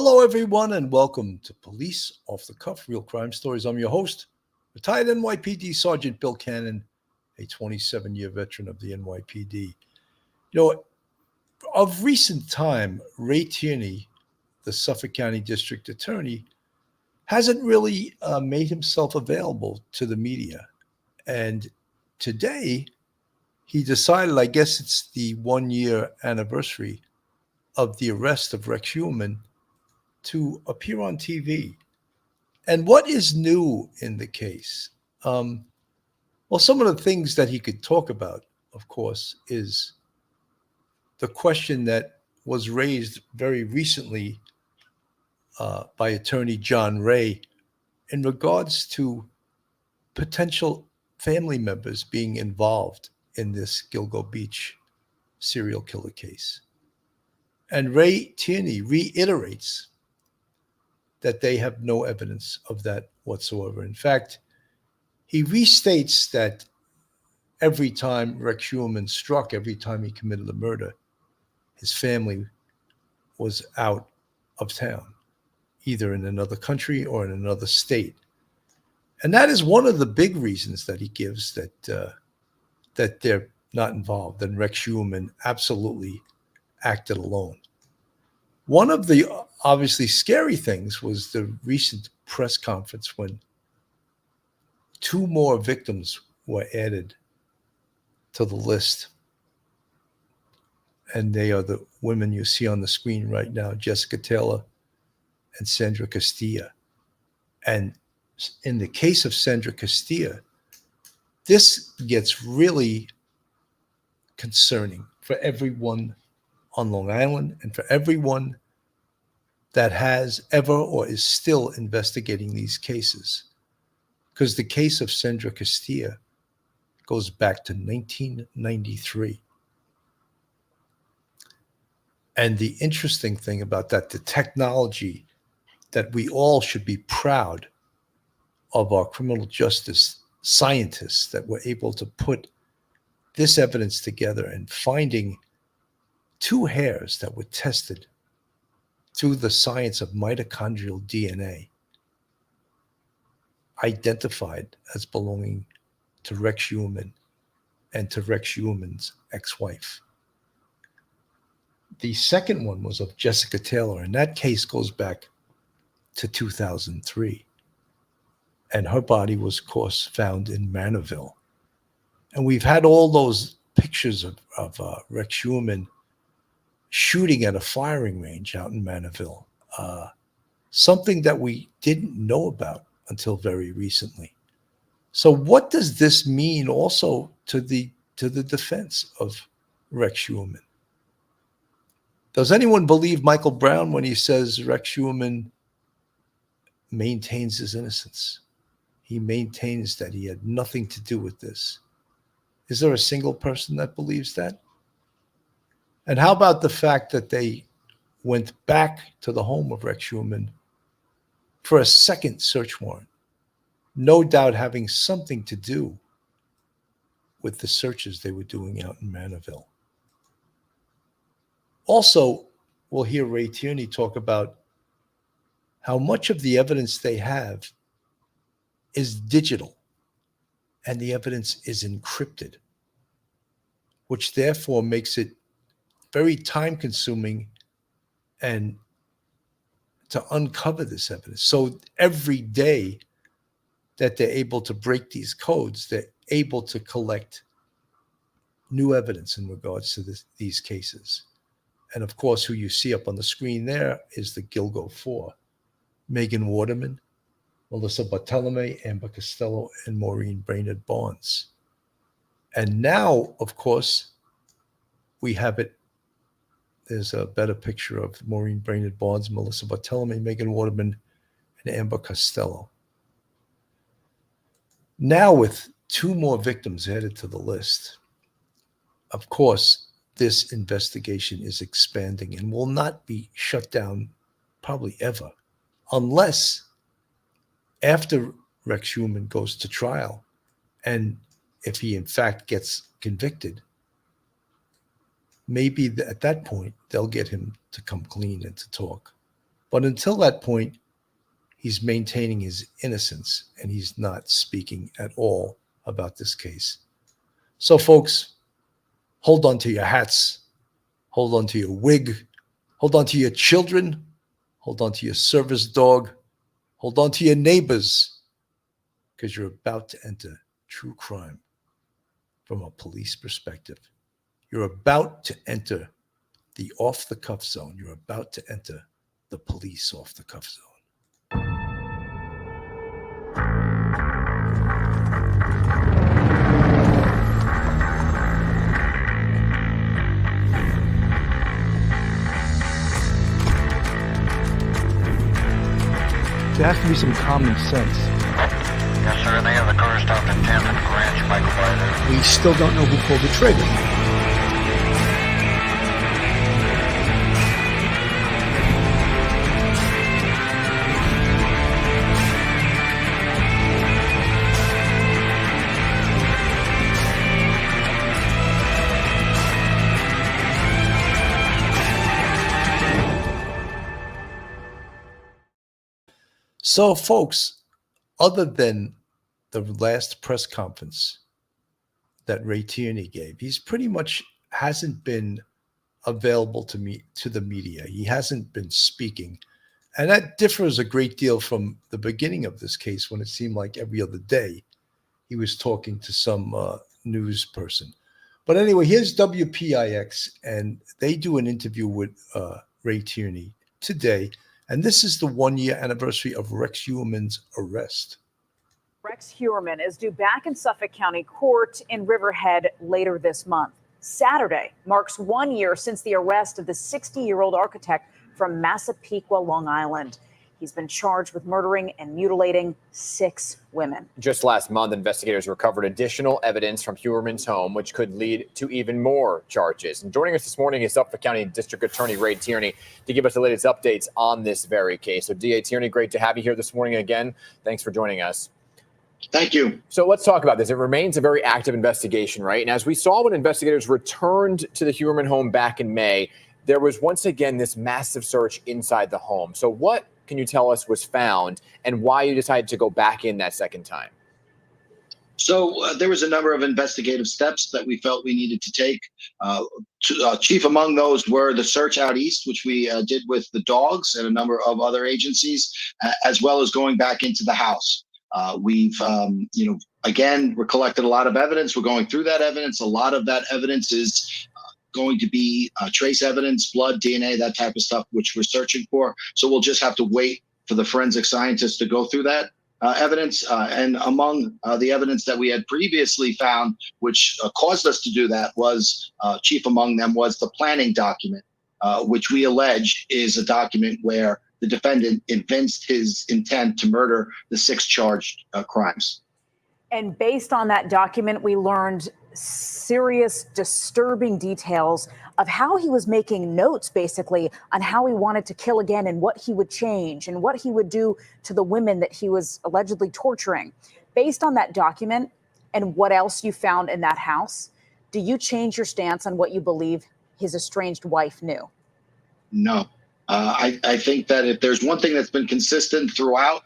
Hello, everyone, and welcome to Police Off the Cuff Real Crime Stories. I'm your host, retired NYPD Sergeant Bill Cannon, a 27-year veteran of the NYPD. Of recent time, Ray Tierney, the Suffolk County District Attorney, hasn't really made himself available to the media. And today, he decided, I guess it's the 1-year anniversary of the arrest of Rex Heumann, to appear on TV. And what is new in the case? Well, some of the things that he could talk about, of course, is the question that was raised very recently by attorney John Ray in regards to potential family members being involved in this Gilgo Beach serial killer case. And Ray Tierney reiterates that they have no evidence of that whatsoever. In fact, he restates that every time Rex Heumann struck, every time he committed a murder, his family was out of town, either in another country or in another state. And that is one of the big reasons that he gives that they're not involved, and Rex Heumann absolutely acted alone. One of the obviously scary things was the recent press conference when 2 more victims were added to the list. And they are the women you see on the screen right now, Jessica Taylor and Sandra Castilla. And in the case of Sandra Castilla, this gets really concerning for everyone on Long Island and for everyone that has ever or is still investigating these cases. Because the case of Sandra Castilla goes back to 1993. And the interesting thing about that, the technology that we all should be proud of our criminal justice scientists that were able to put this evidence together and finding 2 hairs that were tested through the science of mitochondrial DNA, identified as belonging to Rex Heumann and to Rex Heumann's ex-wife. The second one was of Jessica Taylor, and that case goes back to 2003. And her body was, of course, found in Manorville. And we've had all those pictures of Rex Heumann shooting at a firing range out in Manorville, something that we didn't know about until very recently. So what does this mean also to the defense of Rex Heumann? Does anyone believe Michael Brown when he says Rex Heumann maintains his innocence? He maintains that he had nothing to do with this. Is there a single person that believes that? And how about the fact that they went back to the home of Rex Heumann for a second search warrant, no doubt having something to do with the searches they were doing out in Manorville? Also, we'll hear Ray Tierney talk about how much of the evidence they have is digital and the evidence is encrypted, which therefore makes it very time-consuming and to uncover this evidence. So every day that they're able to break these codes, they're able to collect new evidence in regards to these cases. And of course, who you see up on the screen there is the Gilgo 4, Megan Waterman, Melissa Bartolome, Amber Costello, and Maureen Brainerd Barnes. And now, of course, we have it. There's a better picture of Maureen Brainerd Barnes, Melissa Bartolome, Megan Waterman, and Amber Costello. Now with 2 more victims added to the list, of course, this investigation is expanding and will not be shut down probably ever, unless after Rex Heumann goes to trial, and if he in fact gets convicted, maybe at that point they'll get him to come clean and to talk. But until that point, he's maintaining his innocence and he's not speaking at all about this case. So, folks, hold on to your hats, hold on to your wig, hold on to your children, hold on to your service dog, hold on to your neighbors, because you're about to enter true crime from a police perspective. You're about to enter the off-the-cuff zone. You're about to enter the police off-the-cuff zone. There has to be some common sense. Yes, sir. They have the car stopped in 10th and Ranch, Michael Byler. We still don't know who pulled the trigger. So, folks, other than the last press conference that Ray Tierney gave, he's pretty much hasn't been available to the media. He hasn't been speaking. And that differs a great deal from the beginning of this case, when it seemed like every other day he was talking to some news person. But anyway, here's WPIX, and they do an interview with Ray Tierney today. And this is the 1-year anniversary of Rex Heuermann's arrest. Rex Heuermann is due back in Suffolk County Court in Riverhead later this month. Saturday marks 1 year since the arrest of the 60-year-old architect from Massapequa, Long Island. He's been charged with murdering and mutilating 6 women. Just last month, investigators recovered additional evidence from Heuermann's home, which could lead to even more charges. And joining us this morning is Suffolk County District Attorney Ray Tierney to give us the latest updates on this very case. So, DA Tierney, great to have you here this morning again. Thanks for joining us. Thank you. So let's talk about this. It remains a very active investigation, right? And as we saw when investigators returned to the Heuermann home back in May, there was once again this massive search inside the home. So what can you tell us was found and why you decided to go back in that second time? So there was a number of investigative steps that we felt we needed to take. Chief among those were the search out east, which we did with the dogs and a number of other agencies, as well as going back into the house. We've, again, we collected a lot of evidence. We're going through that evidence. A lot of that evidence is going to be trace evidence, blood, DNA, that type of stuff, which we're searching for. So we'll just have to wait for the forensic scientists to go through that evidence. And among the evidence that we had previously found, which caused us to do that, was chief among them was the planning document, which we allege is a document where the defendant evinced his intent to murder the 6 charged crimes. And based on that document, we learned serious, disturbing details of how he was making notes, basically, on how he wanted to kill again and what he would change and what he would do to the women that he was allegedly torturing. Based on that document and what else you found in that house, do you change your stance on what you believe his estranged wife knew? No. I think that if there's one thing that's been consistent throughout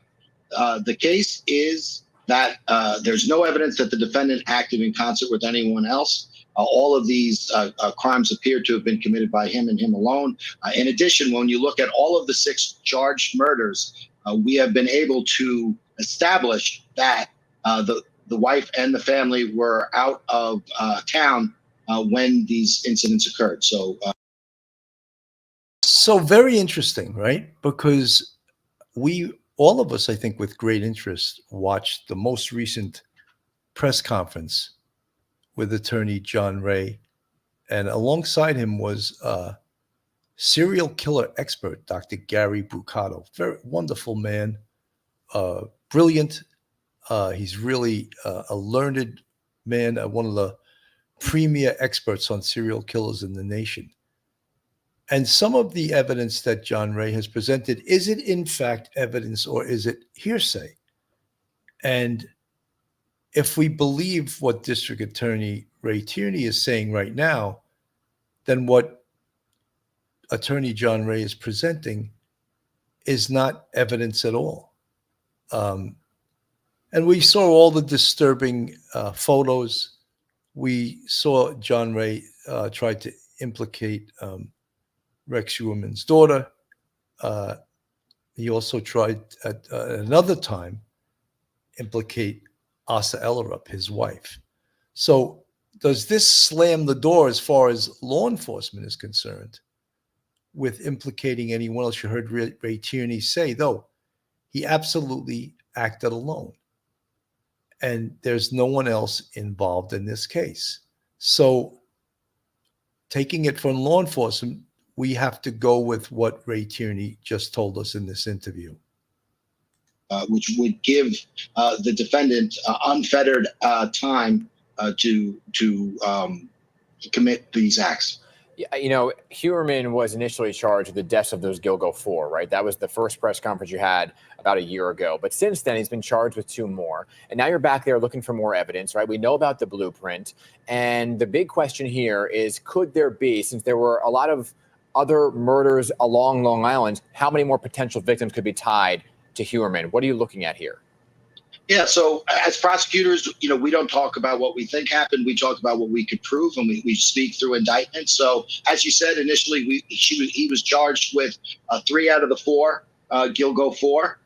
the case is that there's no evidence that the defendant acted in concert with anyone else. All of these crimes appear to have been committed by him and him alone. In addition, when you look at all of the 6 charged murders, we have been able to establish that the wife and the family were out of town when these incidents occurred. So very interesting, right? Because all of us, I think, with great interest, watched the most recent press conference with attorney John Ray. And alongside him was serial killer expert, Dr. Gary Bucato. Very wonderful man, brilliant. He's really a learned man, one of the premier experts on serial killers in the nation. And some of the evidence that John Ray has presented, is it in fact evidence or is it hearsay? And if we believe what District Attorney Ray Tierney is saying right now, then what Attorney John Ray is presenting is not evidence at all. And we saw all the disturbing photos. We saw John Ray try to implicate Rex Heuermann's daughter. He also tried at another time implicate Asa Ellerup, his wife. So does this slam the door as far as law enforcement is concerned with implicating anyone else? You heard Ray Tierney say, though, he absolutely acted alone. And there's no one else involved in this case. So taking it from law enforcement, we have to go with what Ray Tierney just told us in this interview. Which would give the defendant unfettered time to commit these acts. Yeah, you know, Heuermann was initially charged with the deaths of those Gilgo 4, right? That was the first press conference you had about a year ago. But since then, he's been charged with 2 more. And now you're back there looking for more evidence, right? We know about the blueprint. And the big question here is, could there be, since there were a lot of other murders along Long Island, how many more potential victims could be tied to Heuermann? What are you looking at here? Yeah, so as prosecutors, you know, we don't talk about what we think happened. We talk about what we could prove, and we speak through indictments. So as you said, initially, he was charged with 3 out of the 4, Gilgo 4.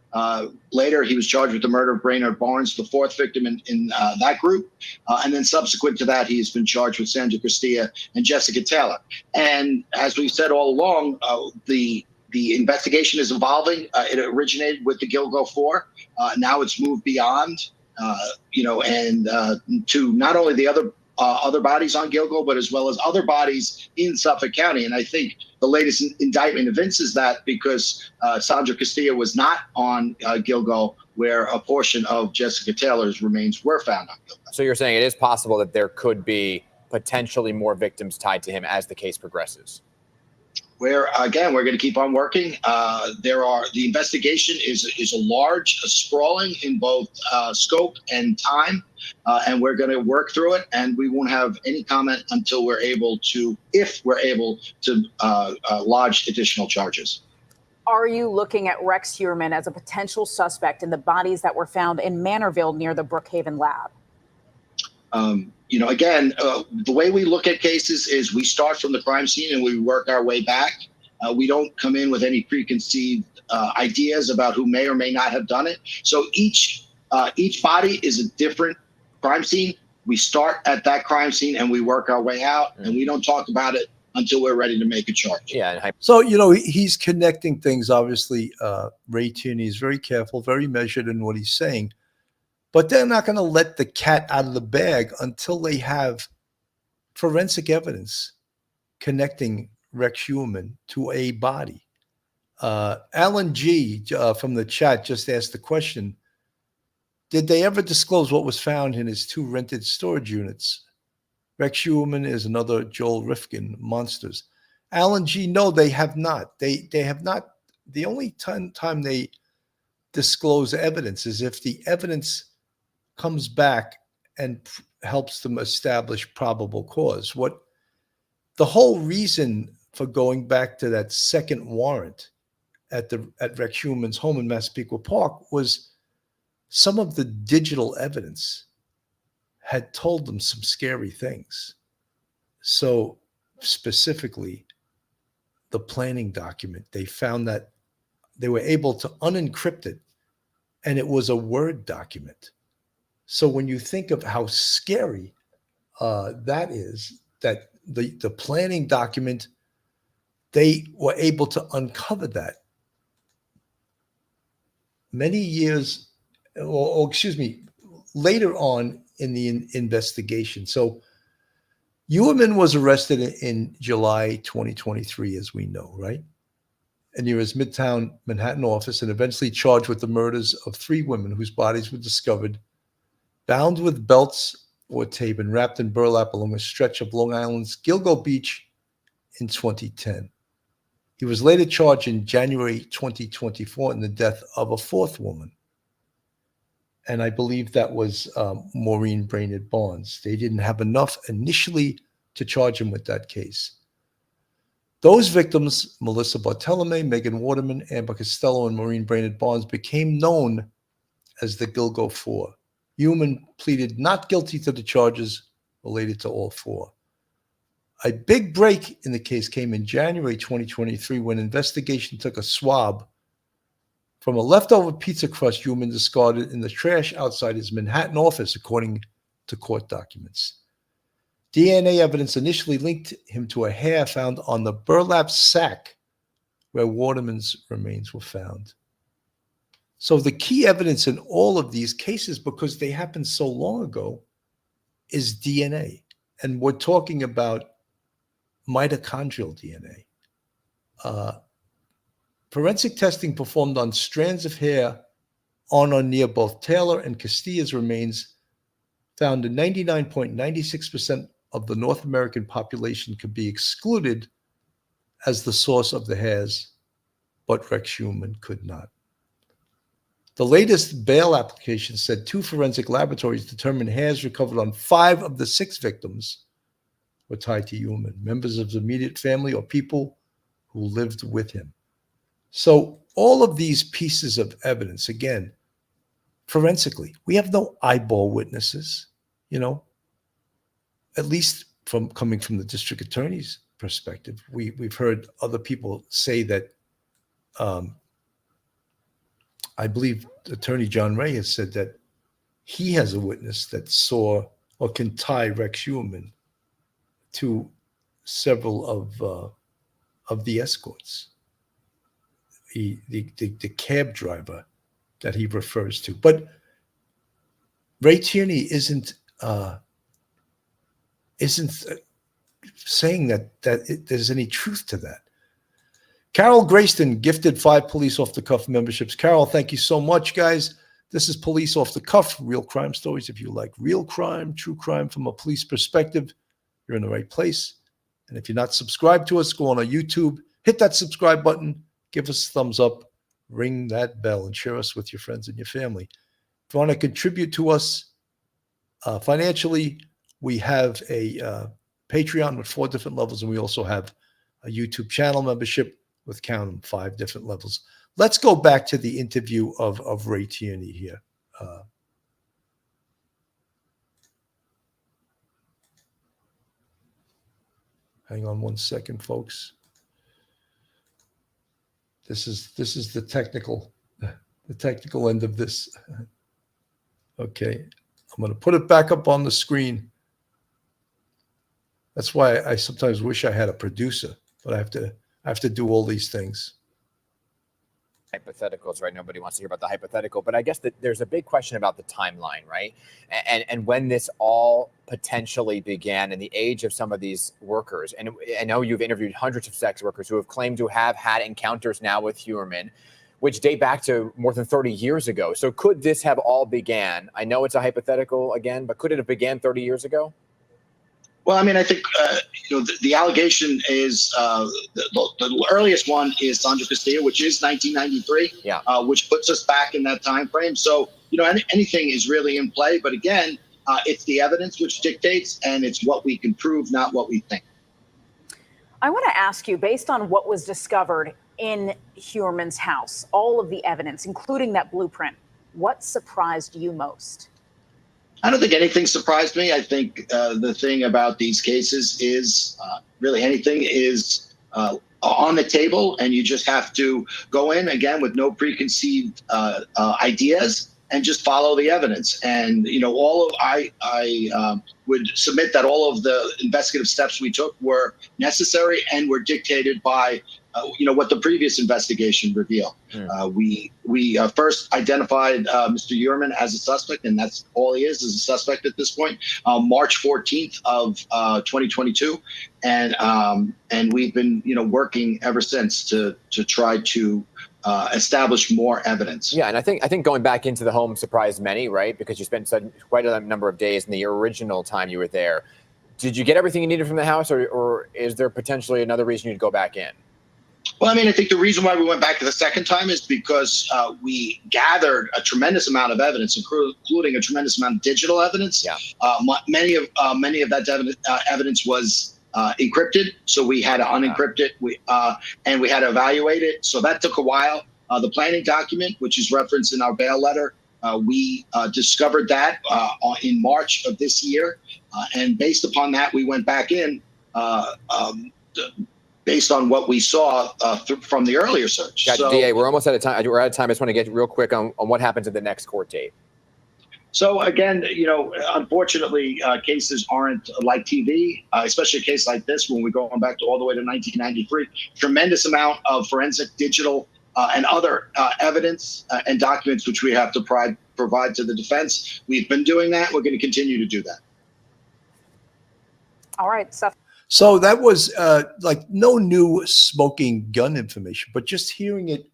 Later, he was charged with the murder of Brainerd Barnes, the 4th victim in that group. And then subsequent to that, he's been charged with Sandra Castilla and Jessica Taylor. And as we've said all along, the investigation is evolving. It originated with the Gilgo 4. Now it's moved beyond, and to not only the other bodies on Gilgo, but as well as other bodies in Suffolk County. And I think the latest indictment evinces that, because Sandra Castilla was not on Gilgo, where a portion of Jessica Taylor's remains were found on Gilgo. So you're saying it is possible that there could be potentially more victims tied to him as the case progresses? Where again, we're going to keep on working. The investigation is a large, sprawling in both scope and time, and we're going to work through it. And we won't have any comment until if we're able to lodge additional charges. Are you looking at Rex Heuermann as a potential suspect in the bodies that were found in Manorville near the Brookhaven lab? Again, the way we look at cases is we start from the crime scene and we work our way back. We don't come in with any preconceived ideas about who may or may not have done it. So each body is a different crime scene. We start at that crime scene and we work our way out, and we don't talk about it until we're ready to make a charge. Yeah. So, he's connecting things. Obviously, Ray Tierney is very careful, very measured in what he's saying. But they're not going to let the cat out of the bag until they have forensic evidence connecting Rex Heuermann to a body. Alan G. From the chat just asked the question, did they ever disclose what was found in his 2 rented storage units? Rex Heuermann is another Joel Rifkin monsters. Alan G., no, they have not. They have not. The only time they disclose evidence is if the evidence comes back and helps them establish probable cause. What the whole reason for going back to that second warrant at Rex Heuermann's home in Massapequa Park was some of the digital evidence had told them some scary things. So specifically, the planning document, they found that they were able to unencrypt it, and it was a Word document. So when you think of how scary that is, that the planning document, they were able to uncover that many years, later on in the investigation. So Heuermann was arrested in July 2023, as we know, right? And near his Midtown Manhattan office, and eventually charged with the murders of 3 women whose bodies were discovered bound with belts or tape and wrapped in burlap along a stretch of Long Island's Gilgo Beach in 2010. He was later charged in January 2024 in the death of a 4th woman. And I believe that was Maureen Brainerd Barnes. They didn't have enough initially to charge him with that case. Those victims, Melissa Bartolome, Megan Waterman, Amber Costello, and Maureen Brainerd Barnes, became known as the Gilgo Four. Human pleaded not guilty to the charges related to all four. A big break in the case came in January 2023 when investigation took a swab from a leftover pizza crust Human discarded in the trash outside his Manhattan office, according to court documents. DNA evidence initially linked him to a hair found on the burlap sack where Waterman's remains were found. So the key evidence in all of these cases, because they happened so long ago, is DNA. And we're talking about mitochondrial DNA. Forensic testing performed on strands of hair on or near both Taylor and Castilla's remains found in 99.96% of the North American population could be excluded as the source of the hairs, but Rex Human could not. The latest bail application said 2 forensic laboratories determined hairs recovered on 5 of the 6 victims were tied to Human, members of his immediate family or people who lived with him. So all of these pieces of evidence, again, forensically, we have no eyeball witnesses, at least from coming from the district attorney's perspective. We've heard other people say that, I believe Attorney John Ray has said that he has a witness that saw or can tie Rex Human to several of the escorts, the cab driver that he refers to. But Ray Tierney isn't saying that there's any truth to that. Carol Grayston gifted 5 Police Off the Cuff memberships. Carol, thank you so much, guys. This is Police Off the Cuff, real crime stories. If you like real crime, true crime from a police perspective, you're in the right place. And if you're not subscribed to us, go on our YouTube, hit that subscribe button, give us a thumbs up, ring that bell, and share us with your friends and your family. If you want to contribute to us financially, we have a Patreon with 4 different levels, and we also have a YouTube channel membership with, count them, 5 different levels. Let's go back to the interview of Ray Tierney here. Hang on one second, folks. This is the technical end of this. Okay, I'm going to put it back up on the screen. That's why I sometimes wish I had a producer, but I have to do all these things. Hypotheticals, right? Nobody wants to hear about the hypothetical, but I guess that there's a big question about the timeline, right? And when this all potentially began in the age of some of these workers. And I know you've interviewed hundreds of sex workers who have claimed to have had encounters now with Human, which date back to more than 30 years ago. So could this have all began? I know it's a hypothetical again, but could it have began 30 years ago? Well, I mean, I think the allegation is the earliest one is Sandra Castillo, which is 1993, which puts us back in that time frame. So anything is really in play. But again, it's the evidence which dictates, and it's what we can prove, not what we think. I want to ask you, based on what was discovered in Huerman's house, all of the evidence, including that blueprint, what surprised you most? I don't think anything surprised me. I think the thing about these cases is really anything is on the table, and you just have to go in again with no preconceived ideas and just follow the evidence. And I would submit that all of the investigative steps we took were necessary and were dictated by what the previous investigation revealed. We first identified Mr. Huerman as a suspect, and that's all he is a suspect at this point, March 14th of 2022. And we've been, working ever since to try to establish more evidence. Yeah, and I think going back into the home surprised many, right? Because you spent quite a number of days in the original time you were there. Did you get everything you needed from the house, or is there potentially another reason you'd go back in? Well, I mean, I think the reason why we went back the second time is because we gathered a tremendous amount of evidence, including a tremendous amount of digital evidence. Yeah. Many of that evidence was encrypted, so we had to unencrypt it. And we had to evaluate it. So that took a while. The planning document, which is referenced in our bail letter, we discovered that in March of this year, and based upon that, we went back in based on what we saw from the earlier search. Gotcha. So, DA, we're almost out of time. We're out of time. I just want to get real quick on what happens at the next court date. So again, unfortunately, cases aren't like TV, especially a case like this when we're going back to all the way to 1993. Tremendous amount of forensic, digital, and other evidence and documents which we have to provide to the defense. We've been doing that. We're going to continue to do that. All right, Seth. So that was like no new smoking gun information, but just hearing it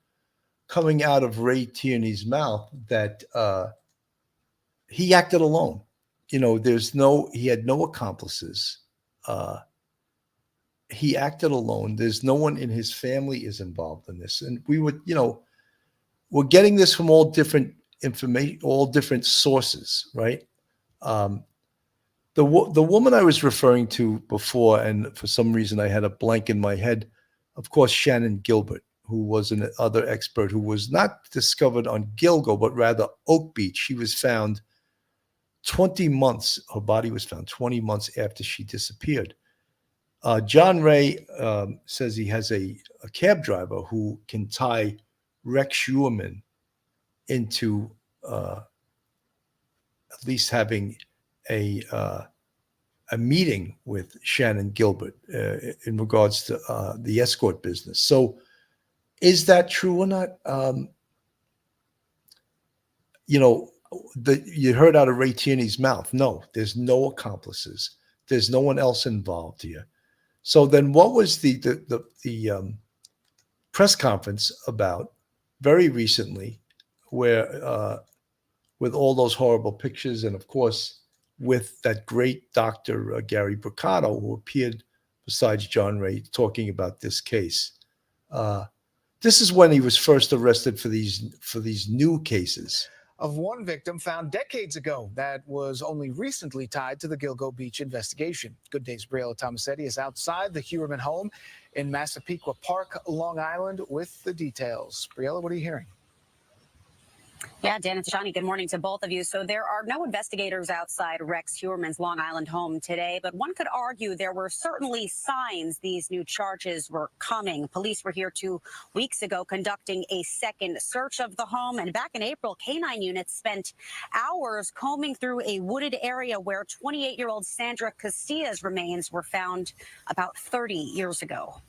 coming out of Ray Tierney's mouth that he acted alone. He had no accomplices. He acted alone. There's no one in his family is involved in this. And we would, we're getting this from all different information, all different sources, right? The woman I was referring to before, and for some reason I had a blank in my head, of course, Shannon Gilbert, who was another expert who was not discovered on Gilgo, but rather Oak Beach. She was found 20 months, her body was found 20 months after she disappeared. John Ray says he has a cab driver who can tie Rex Schuerman into at least having a meeting with Shannon Gilbert in regards to the escort business. So is that true or not? You heard out of Ray Tierney's mouth, no, there's no accomplices. There's no one else involved here. So then what was the press conference about very recently where with all those horrible pictures and, of course, with that great Dr. Gary Bricado, who appeared besides John Ray talking about this case. This is when he was first arrested for these new cases. Of one victim found decades ago that was only recently tied to the Gilgo Beach investigation. Good Day's Briella Tomasetti is outside the Huerman home in Massapequa Park, Long Island, with the details. Briella, what are you hearing? Yeah, Dan and Tashani, good morning to both of you. So there are no investigators outside Rex Huerman's Long Island home today, but one could argue there were certainly signs these new charges were coming. Police were here 2 weeks ago conducting a second search of the home, and back in April, K-9 units spent hours combing through a wooded area where 28-year-old Sandra Castilla's remains were found about 30 years ago.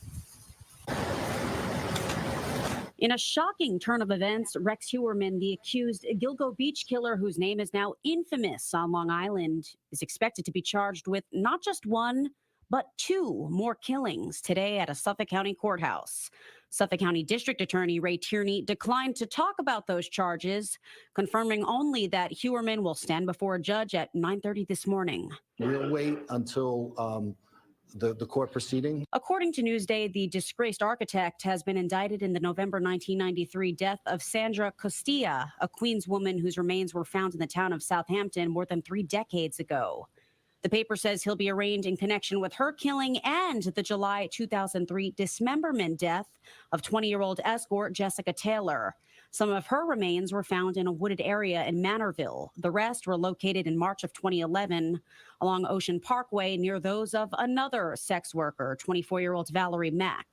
In a shocking turn of events, Rex Huerman, the accused Gilgo Beach killer whose name is now infamous on Long Island, is expected to be charged with not just one, but 2 more killings today at a Suffolk County courthouse. Suffolk County District Attorney Ray Tierney declined to talk about those charges, confirming only that Huerman will stand before a judge at 9:30 this morning. We'll wait until the court proceeding. According to Newsday, the disgraced architect has been indicted in the November 1993 death of Sandra Castilla, a Queens woman whose remains were found in the town of Southampton more than 3 decades ago. The paper says he'll be arraigned in connection with her killing and the July 2003 dismemberment death of 20-year-old escort Jessica Taylor. Some of her remains were found in a wooded area in Manorville. The rest were located in March of 2011 along Ocean Parkway near those of another sex worker, 24-year-old Valerie Mack.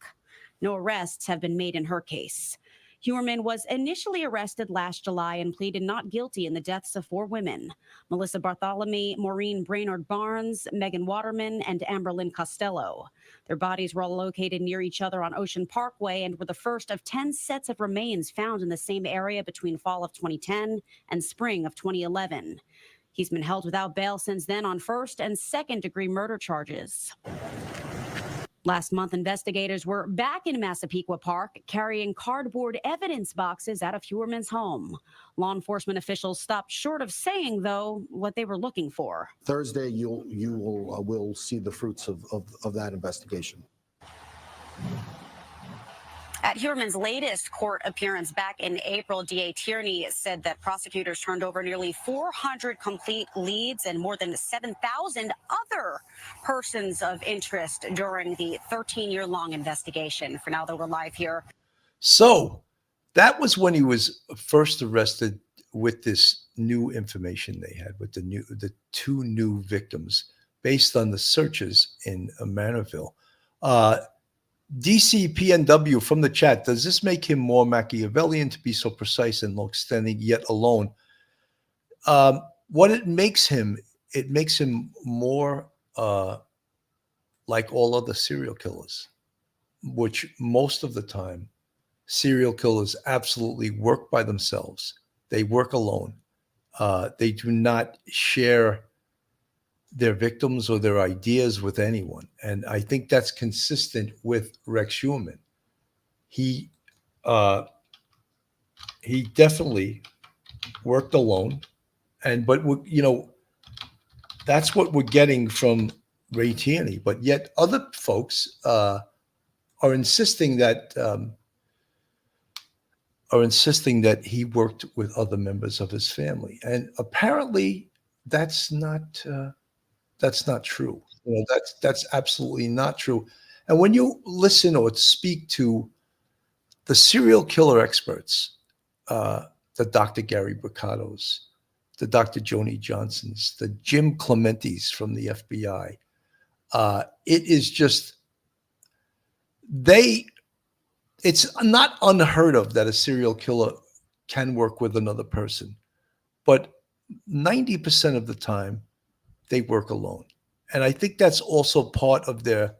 No arrests have been made in her case. Huerman was initially arrested last July and pleaded not guilty in the deaths of 4 women: Melissa Bartholomew, Maureen Brainerd Barnes, Megan Waterman, and Amberlynn Costello. Their bodies were all located near each other on Ocean Parkway and were the first of 10 sets of remains found in the same area between fall of 2010 and spring of 2011. He's been held without bail since then on first and second-degree murder charges. Last month, investigators were back in Massapequa Park carrying cardboard evidence boxes out of Huerman's home. Law enforcement officials stopped short of saying, though, what they were looking for. Thursday, you will see the fruits of that investigation. At Huerman's latest court appearance back in April, DA Tierney said that prosecutors turned over nearly 400 complete leads and more than 7,000 other persons of interest during the 13-year-long investigation. For now, though, we're live here. So that was when he was first arrested with this new information they had with the two new victims based on the searches in Manorville. DC PNW from the chat, does this make him more Machiavellian to be so precise and long-standing yet alone? What it makes him more like all other serial killers, which most of the time serial killers absolutely work by themselves. They work alone. They do not share their victims or their ideas with anyone. And I think that's consistent with Rex Huerman. He definitely worked alone. But that's what we're getting from Ray Tierney. But yet other folks are insisting that he worked with other members of his family. And apparently that's not true. That's absolutely not true. And when you listen or speak to the serial killer experts, the Dr. Gary Bricato's, the Dr. Joni Johnsons, the Jim Clementis from the FBI, it is just it's not unheard of that a serial killer can work with another person, but 90% of the time they work alone. And I think that's also part of their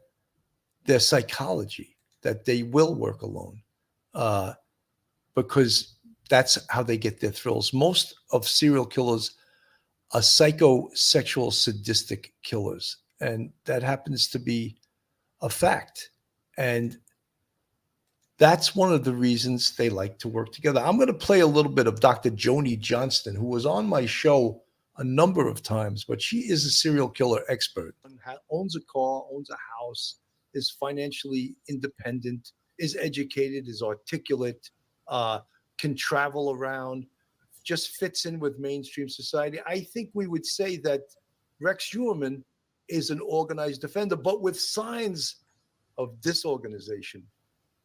psychology, that they will work alone, because that's how they get their thrills. Most of serial killers are psychosexual sadistic killers, and that happens to be a fact. And that's one of the reasons they like to work together. I'm going to play a little bit of Dr. Joni Johnston, who was on my show a number of times, but she is a serial killer expert. Owns a car, owns a house, is financially independent, is educated, is articulate, can travel around, just fits in with mainstream society. I think we would say that Rex Huerman is an organized offender, but with signs of disorganization.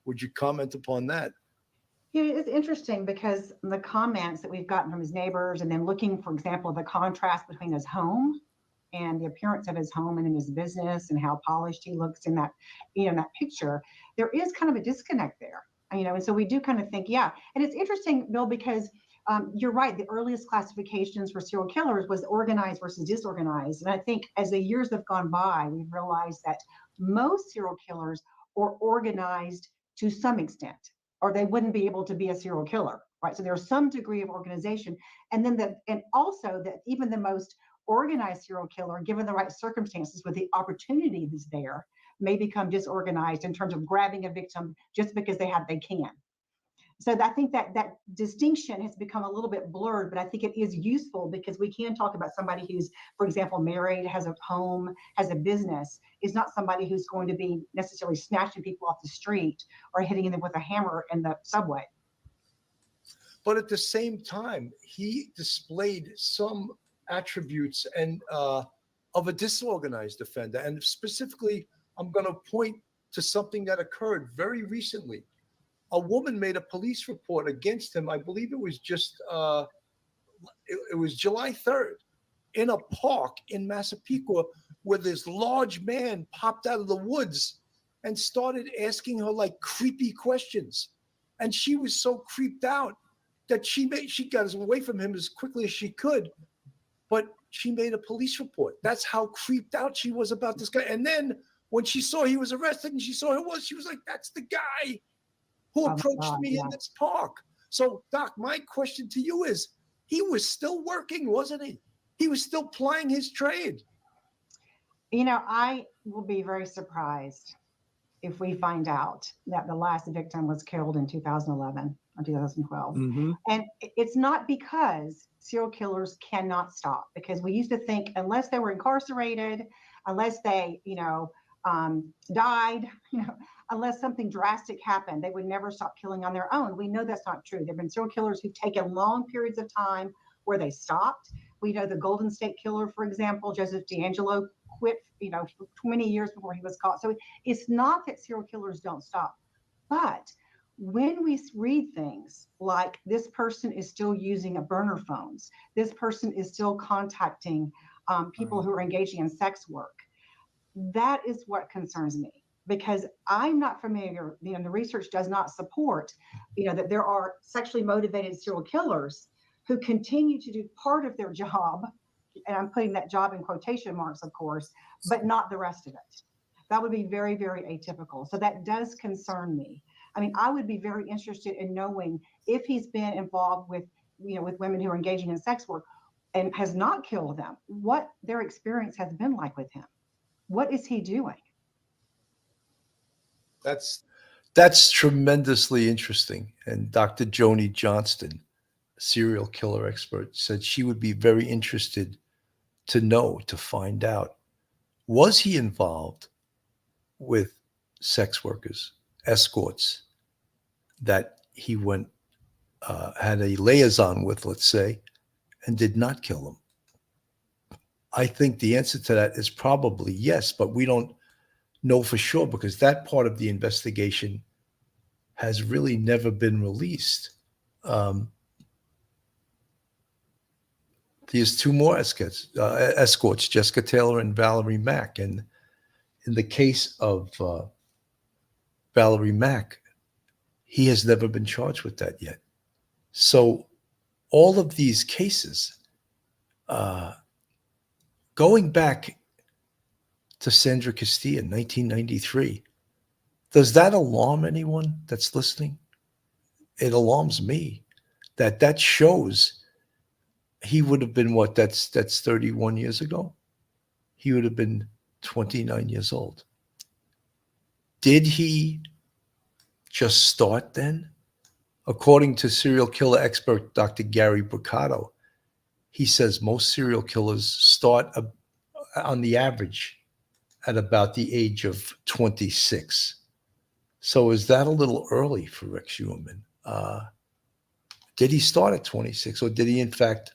Would you comment upon that? Yeah, it's interesting because the comments that we've gotten from his neighbors, and then looking, for example, the contrast between his home and the appearance of his home and in his business and how polished he looks in that, in that picture, there is kind of a disconnect there, and so we do kind of think, yeah. And it's interesting, Bill, because you're right. The earliest classifications for serial killers was organized versus disorganized. And I think as the years have gone by, we've realized that most serial killers are organized to some extent, or they wouldn't be able to be a serial killer, right? So there's some degree of organization. And then also that even the most organized serial killer, given the right circumstances with the opportunity that's there, may become disorganized in terms of grabbing a victim just because they can. So I think that distinction has become a little bit blurred, but I think it is useful because we can talk about somebody who's, for example, married, has a home, has a business, is not somebody who's going to be necessarily snatching people off the street or hitting them with a hammer in the subway. But at the same time, he displayed some attributes and of a disorganized offender. And specifically, I'm going to point to something that occurred very recently. A woman made a police report against him. I believe it was just, it was July 3rd in a park in Massapequa, where this large man popped out of the woods and started asking her like creepy questions. And she was so creeped out that she got away from him as quickly as she could, but she made a police report. That's how creeped out she was about this guy. And then when she saw he was arrested and she saw who it was, she was like, that's the guy who approached me in this park. So, Doc, my question to you is, he was still working, wasn't he? He was still plying his trade. I will be very surprised if we find out that the last victim was killed in 2011 or 2012. Mm-hmm. And it's not because serial killers cannot stop, because we used to think unless they were incarcerated, unless they, died, unless something drastic happened. They would never stop killing on their own. We know that's not true. There have been serial killers who've taken long periods of time where they stopped. We know the Golden State Killer, for example, Joseph D'Angelo quit, for 20 years before he was caught. So it's not that serial killers don't stop. But when we read things like this person is still using a burner phones, this person is still contacting people who are engaging in sex work, that is what concerns me, because I'm not familiar, the research does not support, that there are sexually motivated serial killers who continue to do part of their job, and I'm putting that job in quotation marks, of course, but not the rest of it. That would be very, very atypical. So that does concern me. I mean, I would be very interested in knowing if he's been involved with, with women who are engaging in sex work and has not killed them, what their experience has been like with him. What is he doing? That's tremendously interesting. And Dr. Joni Johnston, serial killer expert, said she would be very interested to find out, was he involved with sex workers, escorts that he had a liaison with, let's say, and did not kill them? I think the answer to that is probably yes, but we don't know for sure because that part of the investigation has really never been released. There's two more escorts, Jessica Taylor and Valerie Mack. And in the case of Valerie Mack, he has never been charged with that yet. So all of these cases, going back to Sandra Castilla in 1993, does that alarm anyone that's listening? It alarms me that shows he would have been what? That's 31 years ago. He would have been 29 years old. Did he just start then? According to serial killer expert Dr. Gary Bricado, he says most serial killers start on the average at about the age of 26. So is that a little early for Rex Heuermann? Did he start at 26, or did he in fact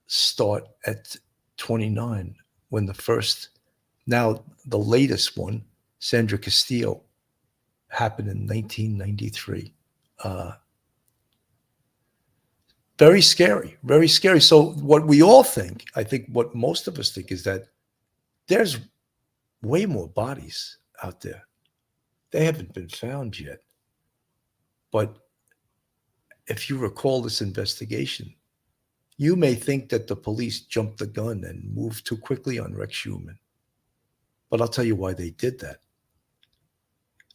start at 29 when the latest one, Sandra Castillo, happened in 1993? Very scary, very scary. So what we all think, I think what most of us think, is that there's way more bodies out there. They haven't been found yet. But if you recall this investigation, you may think that the police jumped the gun and moved too quickly on Rex Heuermann. But I'll tell you why they did that.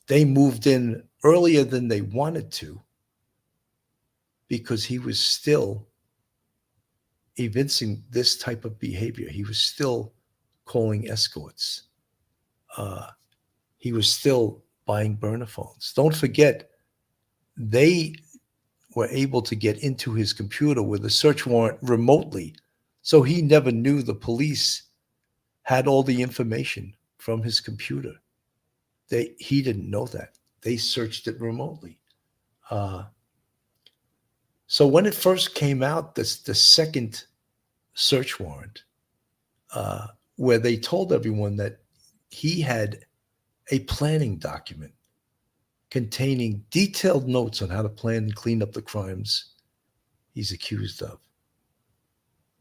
They moved in earlier than they wanted to because he was still evincing this type of behavior. He was still calling escorts. He was still buying burner phones. Don't forget, they were able to get into his computer with a search warrant remotely. So he never knew the police had all the information from his computer. He didn't know that. They searched it remotely. So when it first came out, the second search warrant, where they told everyone that he had a planning document containing detailed notes on how to plan and clean up the crimes he's accused of.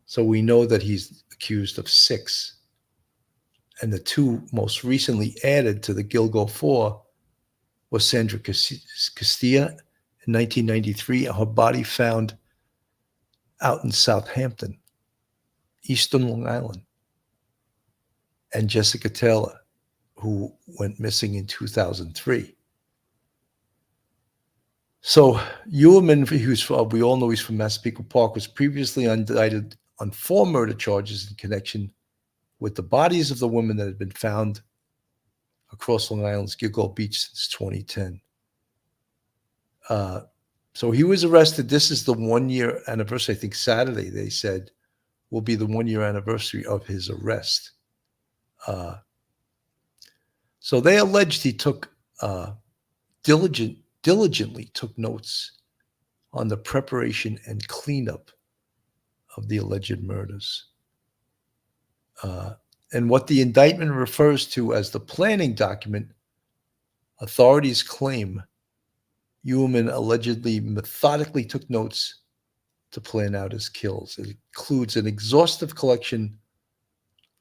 So we know that he's accused of 6. And the 2 most recently added to the Gilgo 4 was Sandra Castilla in 1993, her body found out in Southampton, Eastern Long Island, and Jessica Taylor, who went missing in 2003. So Heuermann, we all know he's from Massapequa Park, was previously indicted on 4 murder charges in connection with the bodies of the women that had been found across Long Island's Gilgo Beach since 2010. So he was arrested. This is the 1-year anniversary. I think Saturday, they said, will be the 1-year anniversary of his arrest. So they alleged he took diligently took notes on the preparation and cleanup of the alleged murders. And what the indictment refers to as the planning document, authorities claim Human allegedly methodically took notes to plan out his kills. It includes an exhaustive collection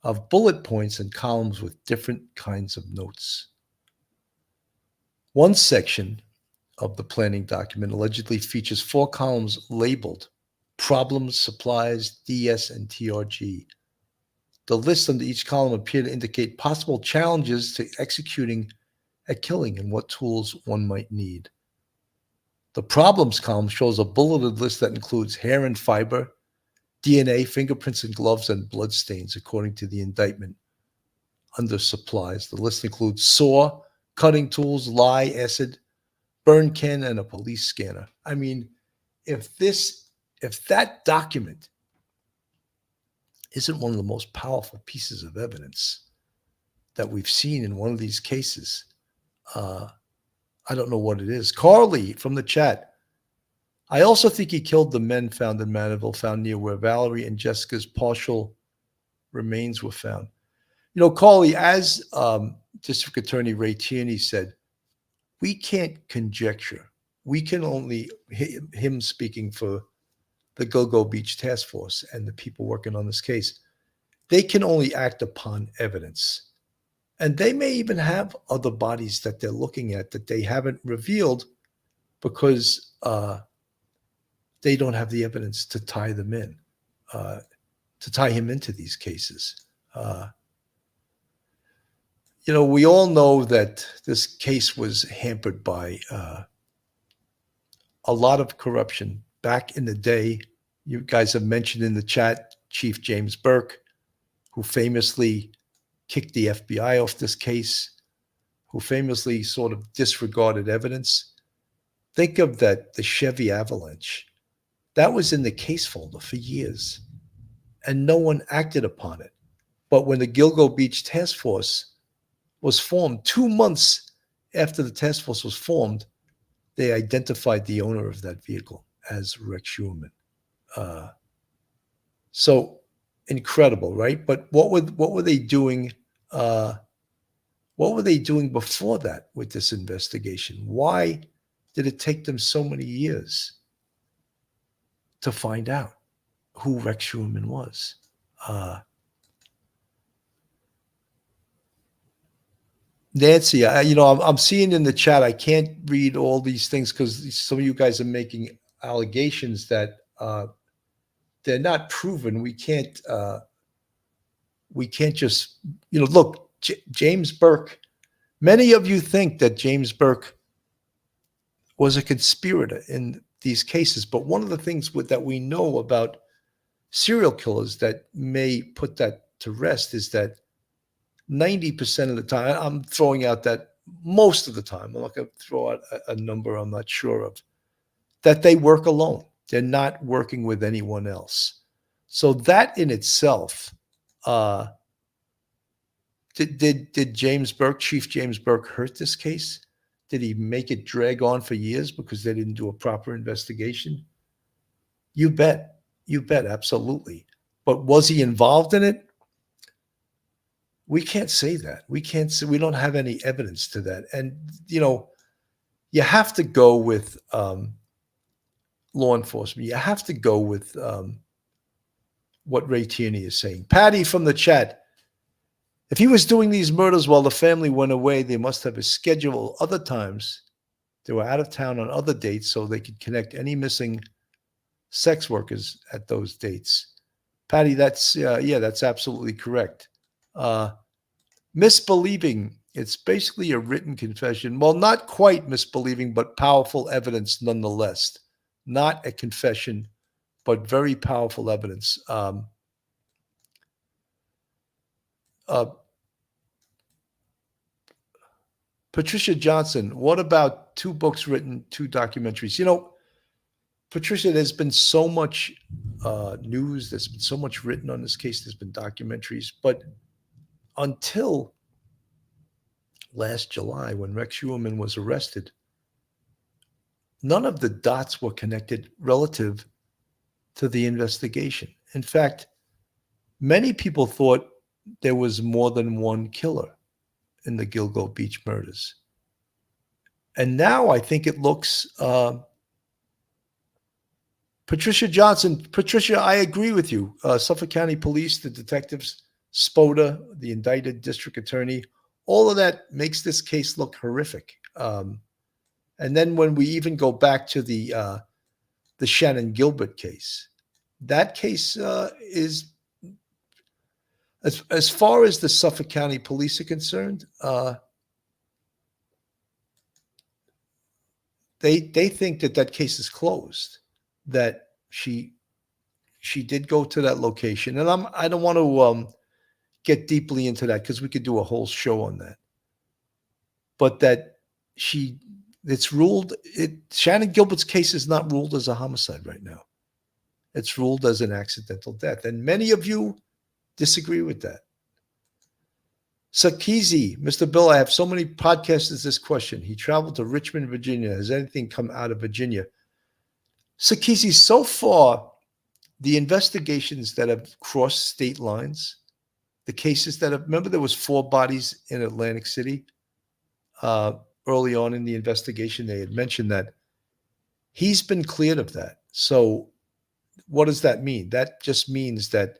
of bullet points and columns with different kinds of notes. One section of the planning document allegedly features 4 columns labeled Problems, Supplies, DS, and TRG. The lists under each column appear to indicate possible challenges to executing a killing and what tools one might need. The Problems column shows a bulleted list that includes hair and fiber, DNA, fingerprints and gloves, and bloodstains, according to the indictment. Under Supplies, the list includes saw, cutting tools, lye, acid, burn can, and a police scanner. I mean, if that document isn't one of the most powerful pieces of evidence that we've seen in one of these cases, I don't know what it is. Carly from the chat. I also think he killed the men found in Mandeville, found near where Valerie and Jessica's partial remains were found. You know, Carly, as District Attorney Ray Tierney said, we can't conjecture. We can only, him speaking for the Gilgo Beach Task Force and the people working on this case, they can only act upon evidence. And they may even have other bodies that they're looking at that they haven't revealed because they don't have the evidence to tie them in, to tie him into these cases. You know, we all know that this case was hampered by a lot of corruption. Back in the day, you guys have mentioned in the chat, Chief James Burke, who famously kicked the FBI off this case, who famously sort of disregarded evidence. Think of that, the Chevy Avalanche. That was in the case folder for years, and no one acted upon it. But when the Gilgo Beach Task Force was formed, 2 months after the task force was formed, they identified the owner of that vehicle as Rex Schumann. So incredible, right? But what were they doing? What were they doing before that with this investigation? Why did it take them so many years to find out who Rex Schumann was? Nancy, I'm seeing in the chat, I can't read all these things because some of you guys are making allegations that they're not proven. We can't just, look, James Burke, many of you think that James Burke was a conspirator in these cases, but one of the things that we know about serial killers that may put that to rest is that 90% of the time, I'm throwing out that most of the time, I'm not going to throw out a number I'm not sure of, that they work alone. They're not working with anyone else. So that in itself, did James Burke, Chief James Burke, hurt this case? Did he make it drag on for years because they didn't do a proper investigation? You bet. You bet, absolutely. But was he involved in it? We can't say that. We don't have any evidence to that. And, you have to go with law enforcement. You have to go with what Ray Tierney is saying. Patty from the chat. If he was doing these murders while the family went away, they must have a schedule other times. They were out of town on other dates so they could connect any missing sex workers at those dates. Patty, that's absolutely correct. Misbelieving, it's basically a written confession. Well, not quite misbelieving, but powerful evidence nonetheless. Not a confession, but very powerful evidence. Patricia Johnson, what about 2 books written, 2 documentaries? Patricia, there's been so much news. There's been so much written on this case. There's been documentaries. But until last July when Rex Heuermann was arrested, none of the dots were connected relative to the investigation. In fact, many people thought there was more than one killer in the Gilgo Beach murders. And now I think it looks, Patricia Johnson, Patricia, I agree with you. Suffolk County Police, the detectives, Spoda, the indicted district attorney, all of that makes this case look horrific. And then when we even go back to the Shannon Gilbert case, that case is, as far as the Suffolk County Police are concerned, they think that case is closed. That she did go to that location, and I don't want to get deeply into that because we could do a whole show on that. But that Shannon Gilbert's case is not ruled as a homicide right now. It's ruled as an accidental death. And many of you disagree with that. Sakizi, Mr. Bill, I have so many podcasts as this question. He traveled to Richmond, Virginia. Has anything come out of Virginia? Sakizi, so far, the investigations that have crossed state lines, the cases that have, remember there was 4 bodies in Atlantic City early on in the investigation. They had mentioned that he's been cleared of that. So what does that mean? That just means that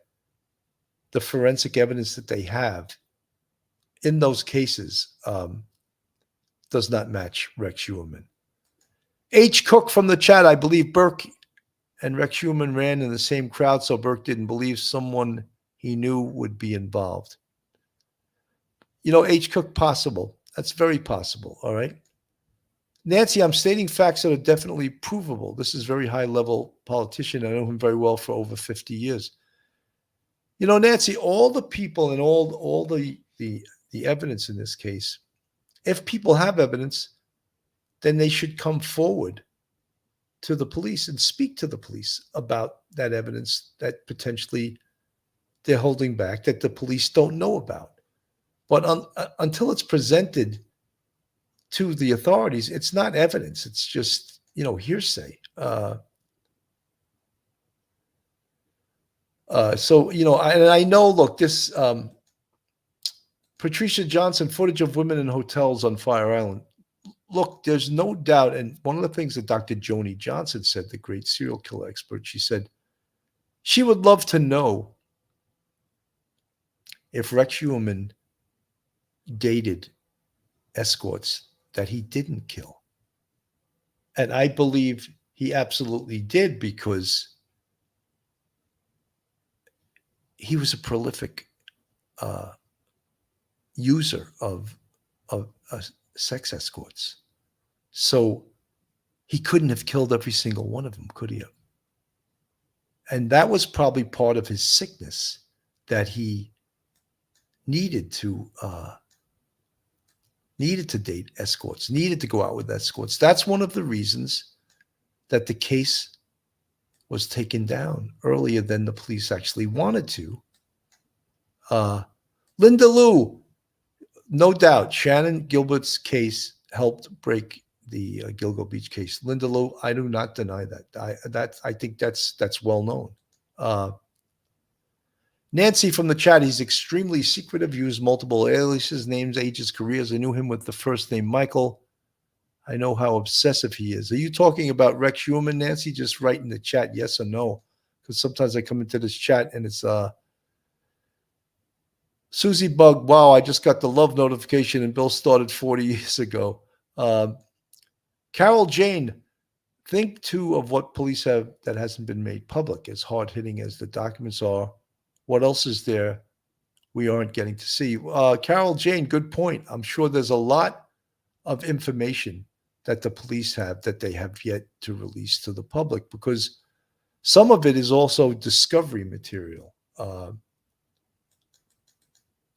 the forensic evidence that they have in those cases does not match Rex Heuermann. H. Cook from the chat, I believe Burke and Rex Heuermann ran in the same crowd, so Burke didn't believe someone he knew would be involved. You know, H. Cook, possible. That's very possible, all right? Nancy, I'm stating facts that are definitely provable. This is a very high-level politician. I know him very well for over 50 years. You know, Nancy, all the people and all the evidence in this case, if people have evidence, then they should come forward to the police and speak to the police about that evidence that potentially they're holding back, that the police don't know about. But until it's presented to the authorities, it's not evidence. It's just, hearsay. So, I know, look, this Patricia Johnson, footage of women in hotels on Fire Island. Look, there's no doubt. And one of the things that Dr. Joni Johnson said, the great serial killer expert, she said she would love to know if Rex Heuermann dated escorts that he didn't kill. And I believe he absolutely did, because he was a prolific user of sex escorts. So he couldn't have killed every single one of them, could he have? And that was probably part of his sickness, that he needed to date escorts, needed to go out with escorts. That's one of the reasons that the case was taken down earlier than the police actually wanted to. Linda Lou, no doubt, Shannon Gilbert's case helped break the Gilgo Beach case. Linda Lou, I do not deny that. I think that's well known. Nancy from the chat, he's extremely secretive, used multiple aliases, names, ages, careers. I knew him with the first name Michael. I know how obsessive he is. Are you talking about Rex Heuermann, Nancy? Just write in the chat yes or no, because sometimes I come into this chat and it's Susie Bug. Wow, I just got the love notification and Bill started 40 years ago. Carol Jane, think too of what police have that hasn't been made public. As hard-hitting as the documents are, what else is there we aren't getting to see? Carol Jane, good point. I'm sure there's a lot of information that the police have that they have yet to release to the public, because some of it is also discovery material.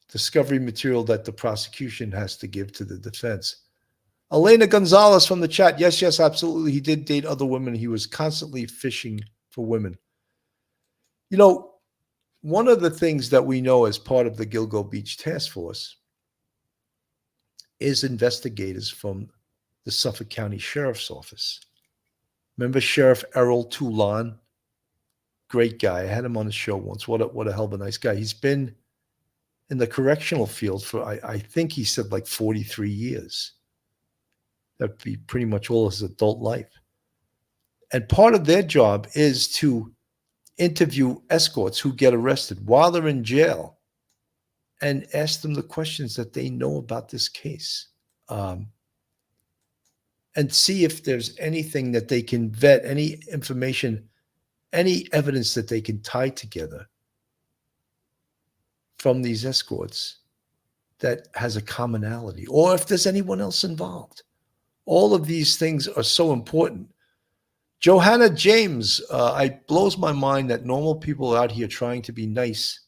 Discovery material that the prosecution has to give to the defense. Elena Gonzalez from the chat. Yes, absolutely. He did date other women. He was constantly fishing for women. You know, one of the things that we know as part of the Gilgo Beach Task Force is investigators from the Suffolk County Sheriff's Office. Remember Sheriff Errol Toulon? Great guy. I had him on the show once. What a hell of a nice guy. He's been in the correctional field for, I think he said like 43 years. That'd be pretty much all his adult life. And part of their job is to interview escorts who get arrested while they're in jail and ask them the questions that they know about this case. And see if there's anything that they can vet, any information, any evidence that they can tie together from these escorts that has a commonality, or if there's anyone else involved. All of these things are so important. Johanna James, it blows my mind that normal people are out here trying to be nice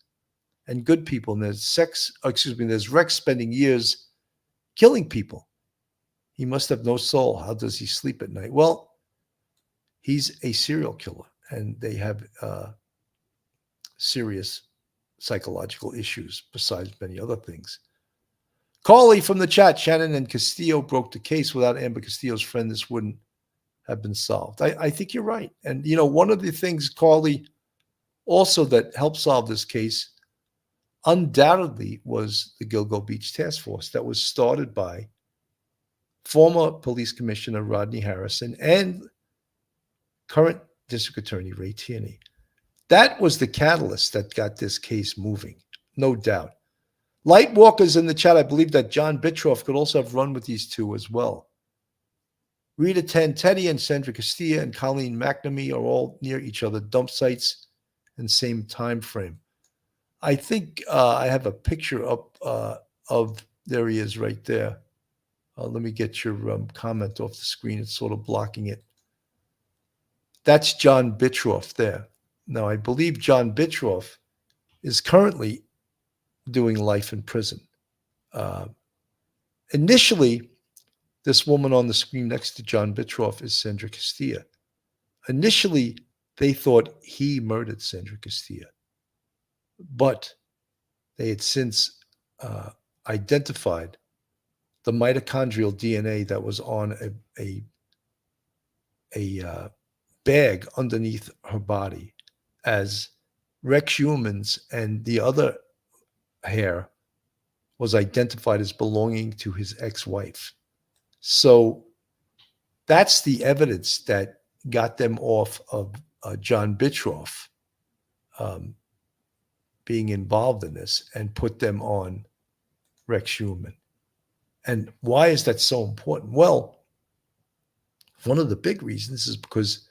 and good people, and there's Rex spending years killing people. He must have no soul. How does he sleep at night? Well, he's a serial killer, and they have serious psychological issues besides many other things. Carly from the chat, Shannon and Castillo broke the case. Without Amber Castillo's friend, this wouldn't have been solved. I think you're right. And, one of the things, Carly, also that helped solve this case undoubtedly was the Gilgo Beach Task Force that was started by former police commissioner Rodney Harrison and current district attorney Ray Tierney. That was the catalyst that got this case moving, no doubt. Light walkers in the chat, I believe that John Bitroff could also have run with these two as well. Rita Teddy and Sandra Castilla and Colleen McNamee are all near each other, dump sites in same time frame. I think I have a picture up of, there he is right there. Let me get your comment off the screen. It's sort of blocking it. That's John Bitroff there. Now, I believe John Bitroff is currently doing life in prison. Initially, this woman on the screen next to John Bitroff is Sandra Castilla. Initially, they thought he murdered Sandra Castilla, but they had since identified the mitochondrial DNA that was on a bag underneath her body as Rex Human's, and the other hair was identified as belonging to his ex-wife. So that's the evidence that got them off of John Bitroff being involved in this and put them on Rex Human. And why is that so important? Well, one of the big reasons is because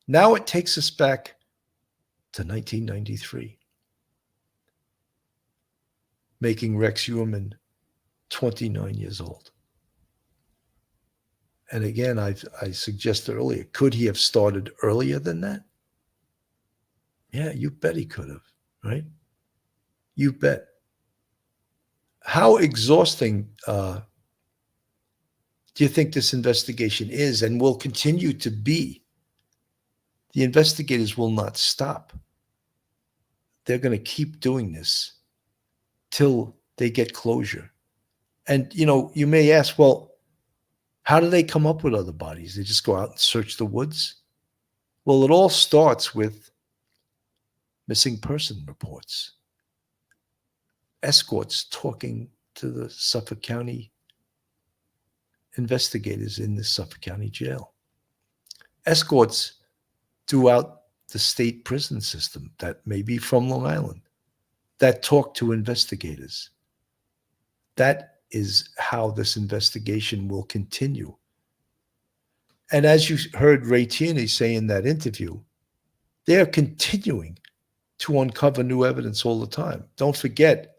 now it takes us back to 1993, making Rex Human 29 years old. And again, I suggested earlier, could he have started earlier than that? Yeah, you bet he could have, right? You bet. How exhausting do you think this investigation is and will continue to be? The investigators will not stop. They're going to keep doing this till they get closure. And, you may ask, well, how do they come up with other bodies? They just go out and search the woods? Well, it all starts with missing person reports. Escorts talking to the Suffolk County investigators in the Suffolk County Jail. Escorts throughout the state prison system that may be from Long Island that talk to investigators. That is how this investigation will continue. And as you heard Ray Tierney say in that interview, they are continuing to uncover new evidence all the time. Don't forget,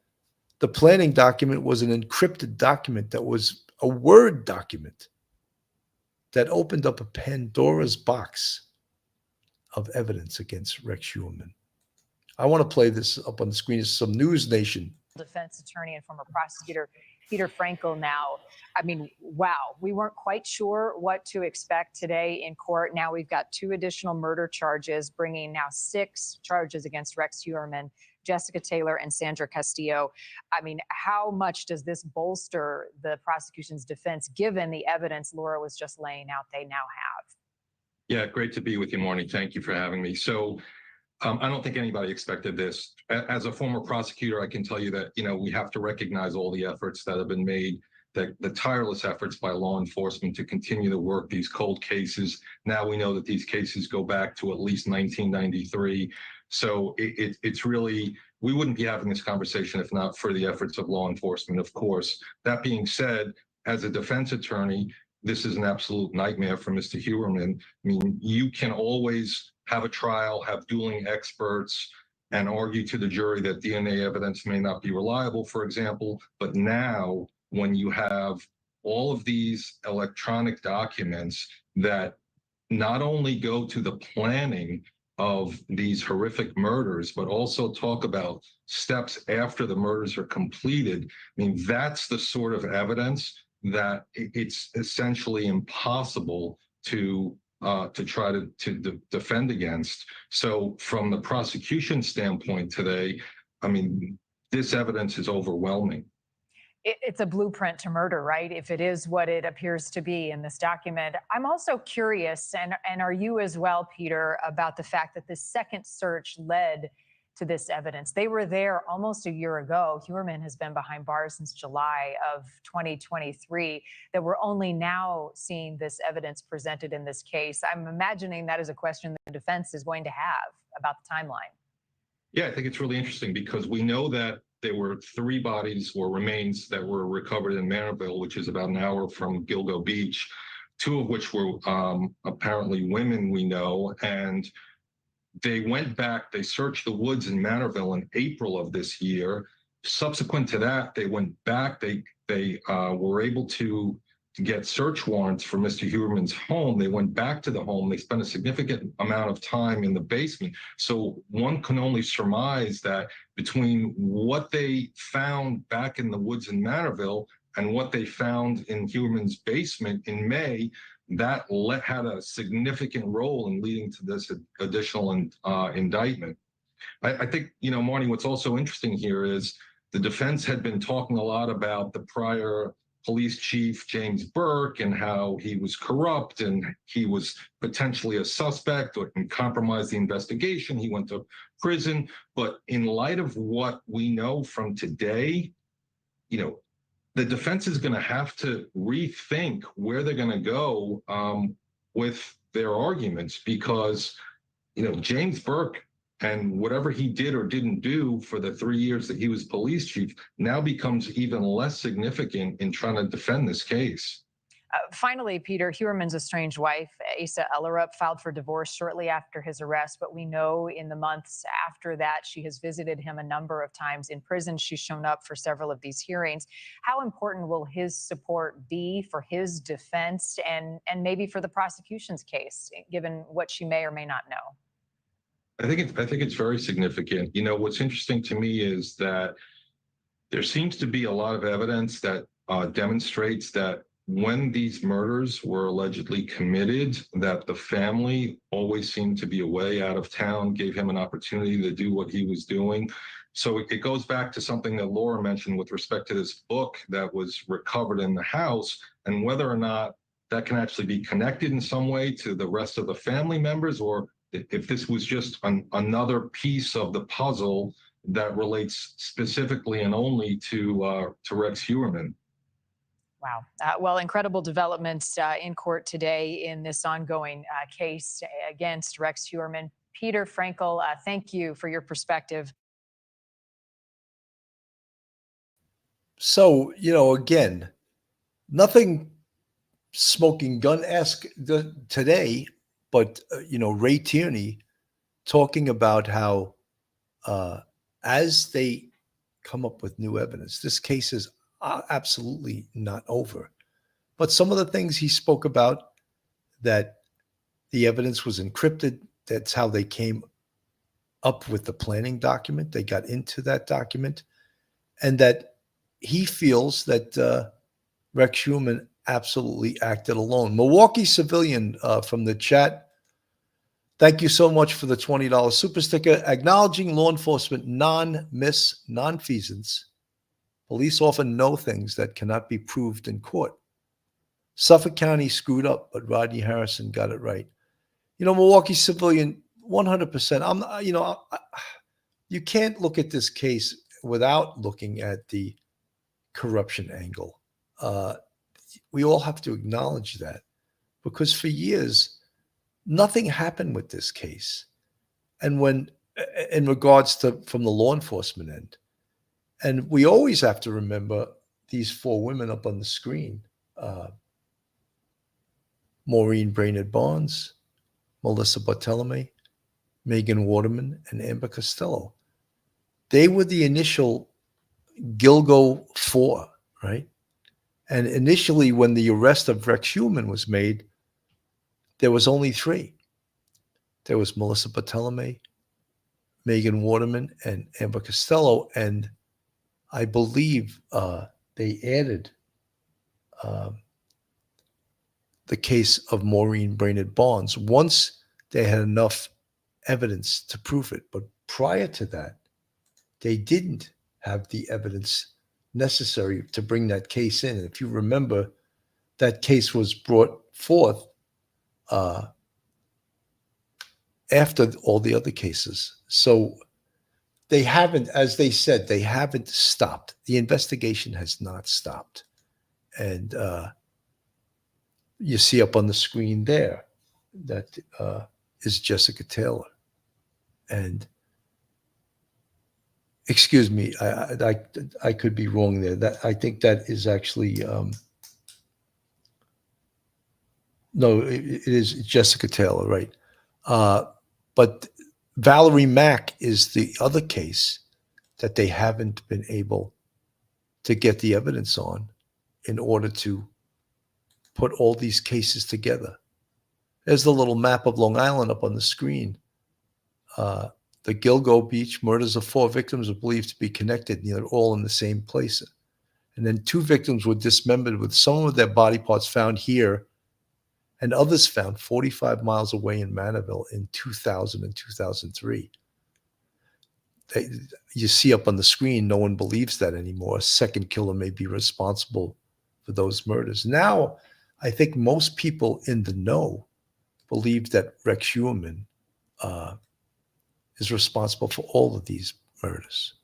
the planning document was an encrypted document that was a Word document that opened up a Pandora's box of evidence against Rex Human. I want to play this up on the screen. It's some News Nation. Defense attorney and former prosecutor Peter Frankel now. I mean, wow, we weren't quite sure what to expect today in court. Now we've got 2 additional murder charges, bringing now 6 charges against Rex Heuermann, Jessica Taylor, and Sandra Castillo. I mean, how much does this bolster the prosecution's defense, given the evidence Laura was just laying out they now have? Yeah, great to be with you, Marnie. Thank you for having me. So I don't think anybody expected this. As a former prosecutor, I can tell you that, we have to recognize all the efforts that have been made, the tireless efforts by law enforcement to continue to work these cold cases. Now we know that these cases go back to at least 1993. So it's really, we wouldn't be having this conversation if not for the efforts of law enforcement, of course. That being said, as a defense attorney, this is an absolute nightmare for Mr. Heuermann. I mean, you can always have a trial, have dueling experts, and argue to the jury that DNA evidence may not be reliable, for example. But now, when you have all of these electronic documents that not only go to the planning of these horrific murders, but also talk about steps after the murders are completed, I mean, that's the sort of evidence that it's essentially impossible to try to defend against. So from the prosecution standpoint today, I mean, this evidence is overwhelming. It's a blueprint to murder, right? If it is what it appears to be in this document. I'm also curious, and are you as well, Peter, about the fact that this second search led to this evidence. They were there almost a year ago. Heuermann has been behind bars since July of 2023, that we're only now seeing this evidence presented in this case. I'm imagining that is a question the defense is going to have about the timeline. Yeah, I think it's really interesting because we know that there were 3 bodies or remains that were recovered in Manorville, which is about an hour from Gilgo Beach, 2 of which were apparently women, we know, and they went back, they searched the woods in Manorville in April of this year. Subsequent to that, they went back, they were able to get search warrants for Mr. Heuermann's home. They went back to the home. They spent a significant amount of time in the basement. So one can only surmise that between what they found back in the woods in Manorville and what they found in Heuermann's basement in May, that had a significant role in leading to this additional indictment. I think, Marnie, what's also interesting here is the defense had been talking a lot about the prior police chief, James Burke, and how he was corrupt and he was potentially a suspect or can compromise the investigation. He went to prison. But in light of what we know from today, the defense is going to have to rethink where they're going to go with their arguments because, James Burke and whatever he did or didn't do for the 3 years that he was police chief now becomes even less significant in trying to defend this case. Finally, Peter, Heuermann's estranged wife, Asa Ellerup, filed for divorce shortly after his arrest, but we know in the months after that, she has visited him a number of times in prison. She's shown up for several of these hearings. How important will his support be for his defense and maybe for the prosecution's case, given what she may or may not know? I think it's very significant. What's interesting to me is that there seems to be a lot of evidence that demonstrates that when these murders were allegedly committed, that the family always seemed to be away out of town, gave him an opportunity to do what he was doing. So it goes back to something that Laura mentioned with respect to this book that was recovered in the house and whether or not that can actually be connected in some way to the rest of the family members, or if this was just another piece of the puzzle that relates specifically and only to Rex Heuermann. Wow. Well, incredible developments in court today in this ongoing case against Rex Heuermann. Peter Frankel, thank you for your perspective. So, again, nothing smoking gun-esque today, but, Ray Tierney talking about how as they come up with new evidence, this case is absolutely not over. But some of the things he spoke about, that the evidence was encrypted, that's how they came up with the planning document. They got into that document, and that he feels that Rex Human absolutely acted alone. Milwaukee civilian from the chat. Thank you so much for the $20 super sticker. Acknowledging law enforcement non-feasance. Police often know things that cannot be proved in court. Suffolk County screwed up, but Rodney Harrison got it right. Milwaukee civilian, 100%. You can't look at this case without looking at the corruption angle. We all have to acknowledge that, because for years, nothing happened with this case. And in regards to from the law enforcement end, and we always have to remember these four women up on the screen: Maureen Brainerd Barnes, Melissa Bartolome, Megan Waterman, and Amber Costello. They were the initial Gilgo 4, right? And initially, when the arrest of Rex Human was made, there was only 3. There was Melissa Bartolome, Megan Waterman, and Amber Costello. And I believe they added the case of Maureen Brainerd Barnes once they had enough evidence to prove it. But prior to that, they didn't have the evidence necessary to bring that case in. And if you remember, that case was brought forth after all the other cases. So they haven't, as they said, they haven't stopped. The investigation has not stopped. And you see up on the screen there, that is Jessica Taylor. And excuse me, I could be wrong there. That I think that is actually no, it is Jessica Taylor, right? But Valerie Mack is the other case that they haven't been able to get the evidence on in order to put all these cases together. There's the little map of Long Island up on the screen. The Gilgo Beach murders of 4 victims are believed to be connected, they're all in the same place. And then 2 victims were dismembered with some of their body parts found here and others found 45 miles away in Manorville in 2000 and 2003. You see up on the screen, no one believes that anymore. A second killer may be responsible for those murders. Now, I think most people in the know believe that Rex Human is responsible for all of these murders.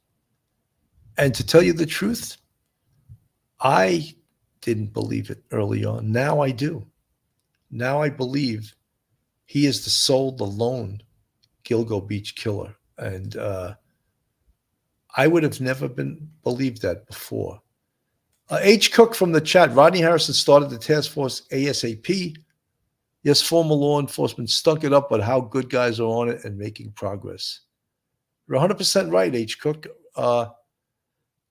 And to tell you the truth, I didn't believe it early on. Now I do. Now I believe he is the sole, the lone Gilgo Beach killer. And I would have never believed that before. H. Cook from the chat. Rodney Harrison started the task force ASAP. Yes, former law enforcement stunk it up, but how good guys are on it and making progress. You're 100% right, H. Cook.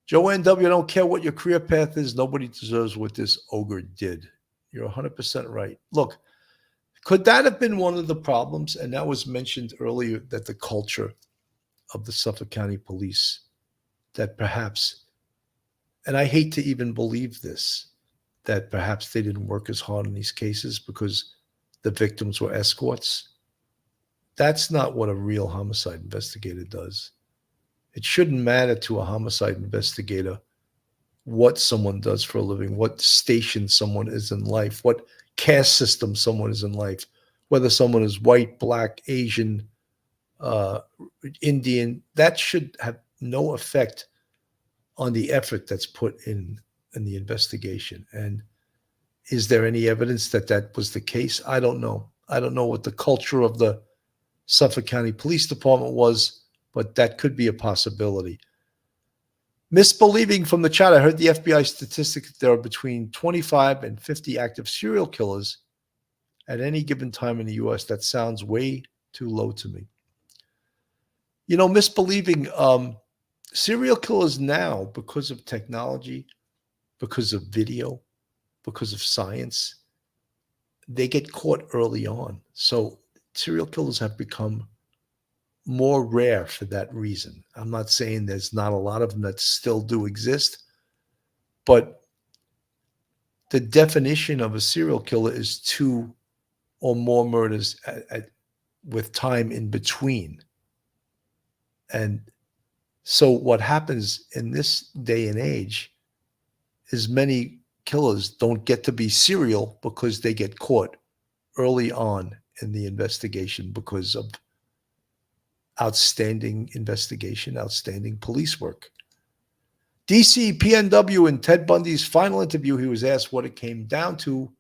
Joanne W., I don't care what your career path is. Nobody deserves what this ogre did. You're 100% right. Look, could that have been one of the problems? And that was mentioned earlier, that the culture of the Suffolk County Police, that perhaps, and I hate to even believe this, that perhaps they didn't work as hard on these cases because the victims were escorts. That's not what a real homicide investigator does. It shouldn't matter to a homicide investigator what someone does for a living, what station someone is in life, what caste system someone is in life, whether someone is white, black, Asian, Indian. That should have no effect on the effort that's put in the investigation. And is there any evidence that that was the case? I don't know. I don't know what the culture of the Suffolk County Police Department was, but that could be a possibility. Misbelieving from the chat, I heard the FBI statistic that there are between 25 and 50 active serial killers at any given time in the U.S. That sounds way too low to me. Misbelieving, serial killers now, because of technology, because of video, because of science, they get caught early on. So serial killers have become more rare for that reason. I'm not saying there's not a lot of them that still do exist, but the definition of a serial killer is 2 or more murders with time in between. And so what happens in this day and age is many killers don't get to be serial because they get caught early on in the investigation because of outstanding investigation, outstanding police work. DC PNW in Ted Bundy's final interview, he was asked what it came down to,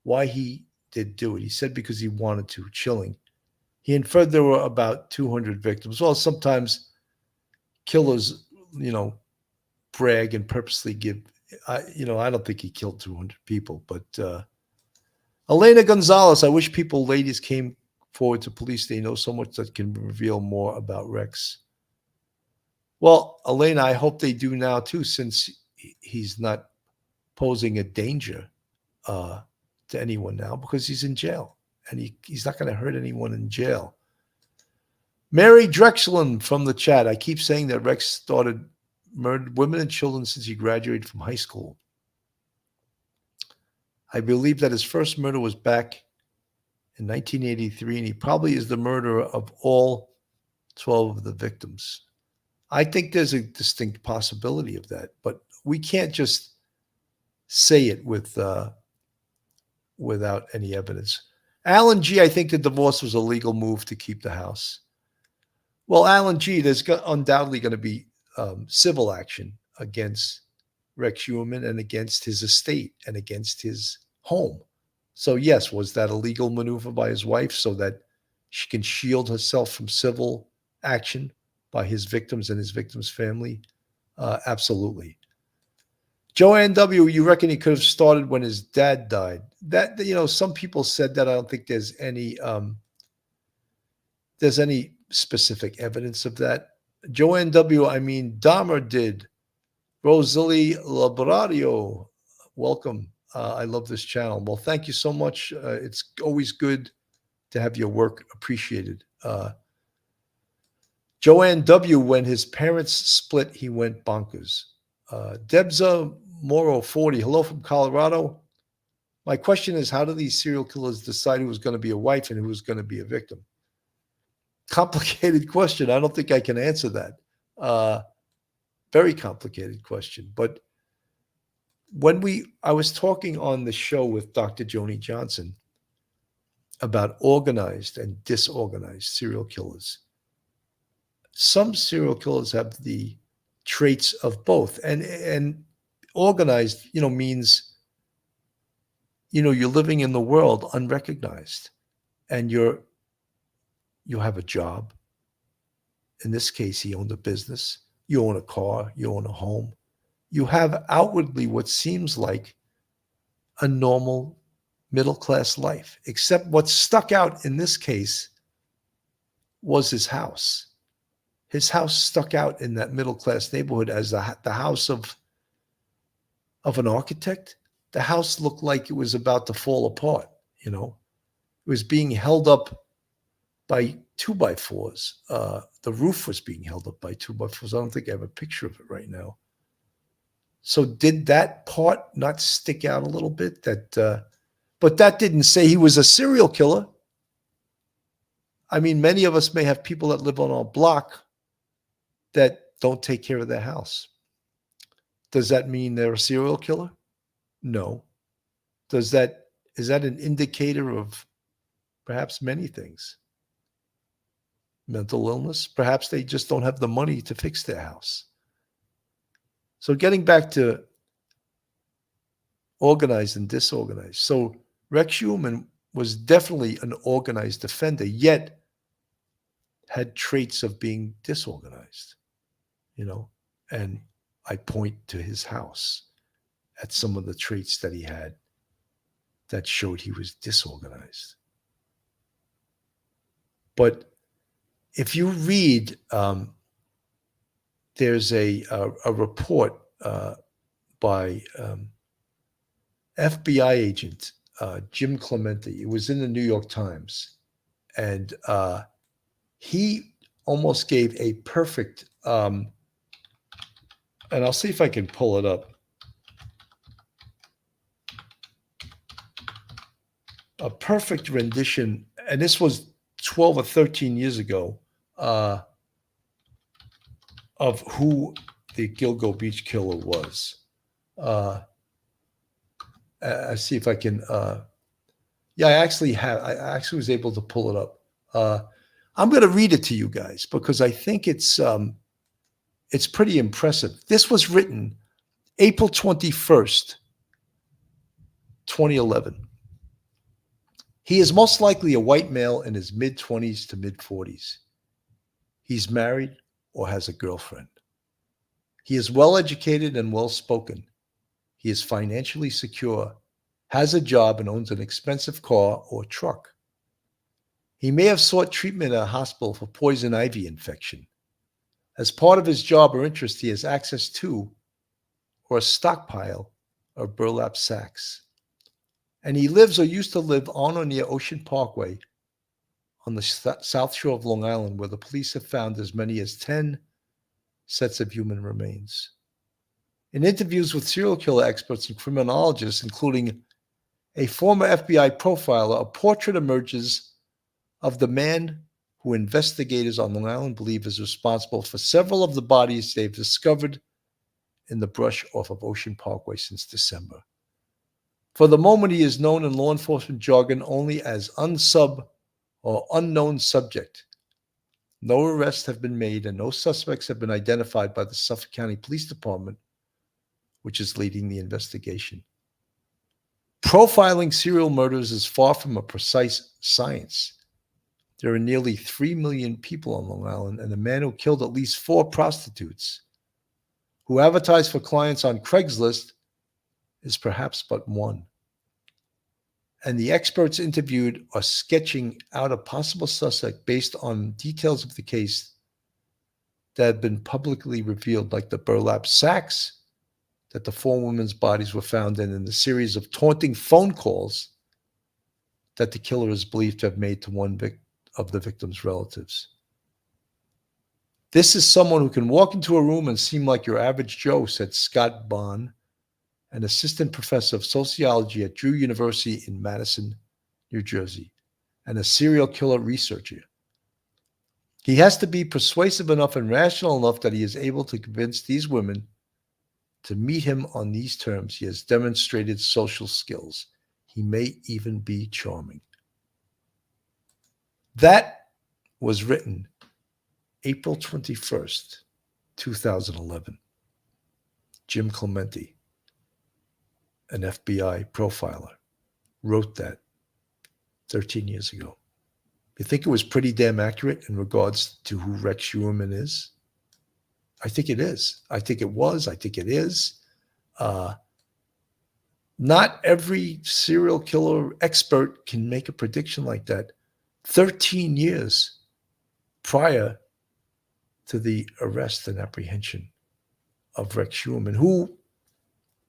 why he did do it. He said because he wanted to, chilling. He inferred there were about 200 victims. Well, sometimes killers, brag and purposely give, I don't think he killed 200 people, but Elena Gonzalez, I wish ladies came forward to police. They know so much that can reveal more about Rex. Well, Elena, I hope they do now too, since he's not posing a danger to anyone now because he's in jail and he's not going to hurt anyone in jail. Mary Drexelin from the chat. I keep saying that Rex started murdered women and children since he graduated from high school. I believe that his first murder was back in 1983, and he probably is the murderer of all 12 of the victims. I think there's a distinct possibility of that, but we can't just say it without any evidence. Alan G., I think the divorce was a legal move to keep the house. Well, Alan G., there's undoubtedly going to be civil action against Rex Heuermann and against his estate and against his home. So yes, was that a legal maneuver by his wife so that she can shield herself from civil action by his victims and his victims' family? Absolutely. Joanne W., you reckon he could have started when his dad died? That, some people said that. I don't think there's any specific evidence of that. Joanne W., I mean, Dahmer did. Rosalie Laborario, welcome. I love this channel. Well, thank you so much. It's always good to have your work appreciated. Joanne W., when his parents split, he went bonkers. Debza Moro 40, hello from Colorado. My question is, how do these serial killers decide who was going to be a wife and who was going to be a victim? Complicated question. I don't think I can answer that. Very complicated question. But I was talking on the show with Dr. Joni Johnson about organized and disorganized serial killers. Some serial killers have the traits of both, and organized, means, you're living in the world unrecognized, and you have a job. In this case, he owned a business. You own a car. You own a home. You have outwardly what seems like a normal middle-class life, except what stuck out in this case was his house. His house stuck out in that middle-class neighborhood as the house of an architect. The house looked like it was about to fall apart, It was being held up by 2x4s. The roof was being held up by 2x4s. I don't think I have a picture of it right now. So did that part not stick out a little bit? But that didn't say he was a serial killer. I mean, many of us may have people that live on our block that don't take care of their house. Does that mean they're a serial killer? No. Is that an indicator of perhaps many things? Mental illness? Perhaps they just don't have the money to fix their house. So getting back to organized and disorganized. So Rex Heuermann was definitely an organized offender, yet had traits of being disorganized, and I point to his house at some of the traits that he had that showed he was disorganized. But if you read, there's a report by FBI agent Jim Clemente. It was in the New York Times, and he almost gave a perfect, and I'll see if I can pull it up. a perfect rendition, and this was 12 or 13 years ago, of who the Gilgo Beach killer was. I see if I can. Yeah, I actually was able to pull it up. I'm going to read it to you guys because I think it's pretty impressive. This was written April 21st, 2011. He is most likely a white male in his mid-20s to mid-40s. He's married or has a girlfriend. He is well-educated and well-spoken. He is financially secure, has a job, and owns an expensive car or truck. He may have sought treatment at a hospital for poison ivy infection. As part of his job or interest, he has access to or a stockpile of burlap sacks. And he lives or used to live on or near Ocean Parkway on the south shore of Long Island, where the police have found as many as 10 sets of human remains. In interviews with serial killer experts and criminologists, including a former FBI profiler, a portrait emerges of the man who investigators on Long Island believe is responsible for several of the bodies they've discovered in the brush off of Ocean Parkway since December. For the moment, he is known in law enforcement jargon only as unsub or unknown subject. No arrests have been made and no suspects have been identified by the Suffolk County Police Department, which is leading the investigation. Profiling serial murders is far from a precise science. There are nearly 3 million people on Long Island, and the man who killed at least 4 prostitutes, who advertised for clients on Craigslist, is perhaps but one. And the experts interviewed are sketching out a possible suspect based on details of the case that have been publicly revealed, like the burlap sacks that the 4 women's bodies were found in, and the series of taunting phone calls that the killer is believed to have made to one of the victim's relatives. This is someone who can walk into a room and seem like your average Joe, said Scott Bond, an assistant professor of sociology at Drew University in Madison, New Jersey, and a serial killer researcher. He has to be persuasive enough and rational enough that he is able to convince these women to meet him on these terms. He has demonstrated social skills. He may even be charming. That was written April 21st, 2011. Jim Clemente, an FBI profiler, wrote that 13 years ago. You think it was pretty damn accurate in regards to who Rex Schuerman is? I think it is. I think it was. I think it is. Not every serial killer expert can make a prediction like that 13 years prior to the arrest and apprehension of Rex Schuerman, who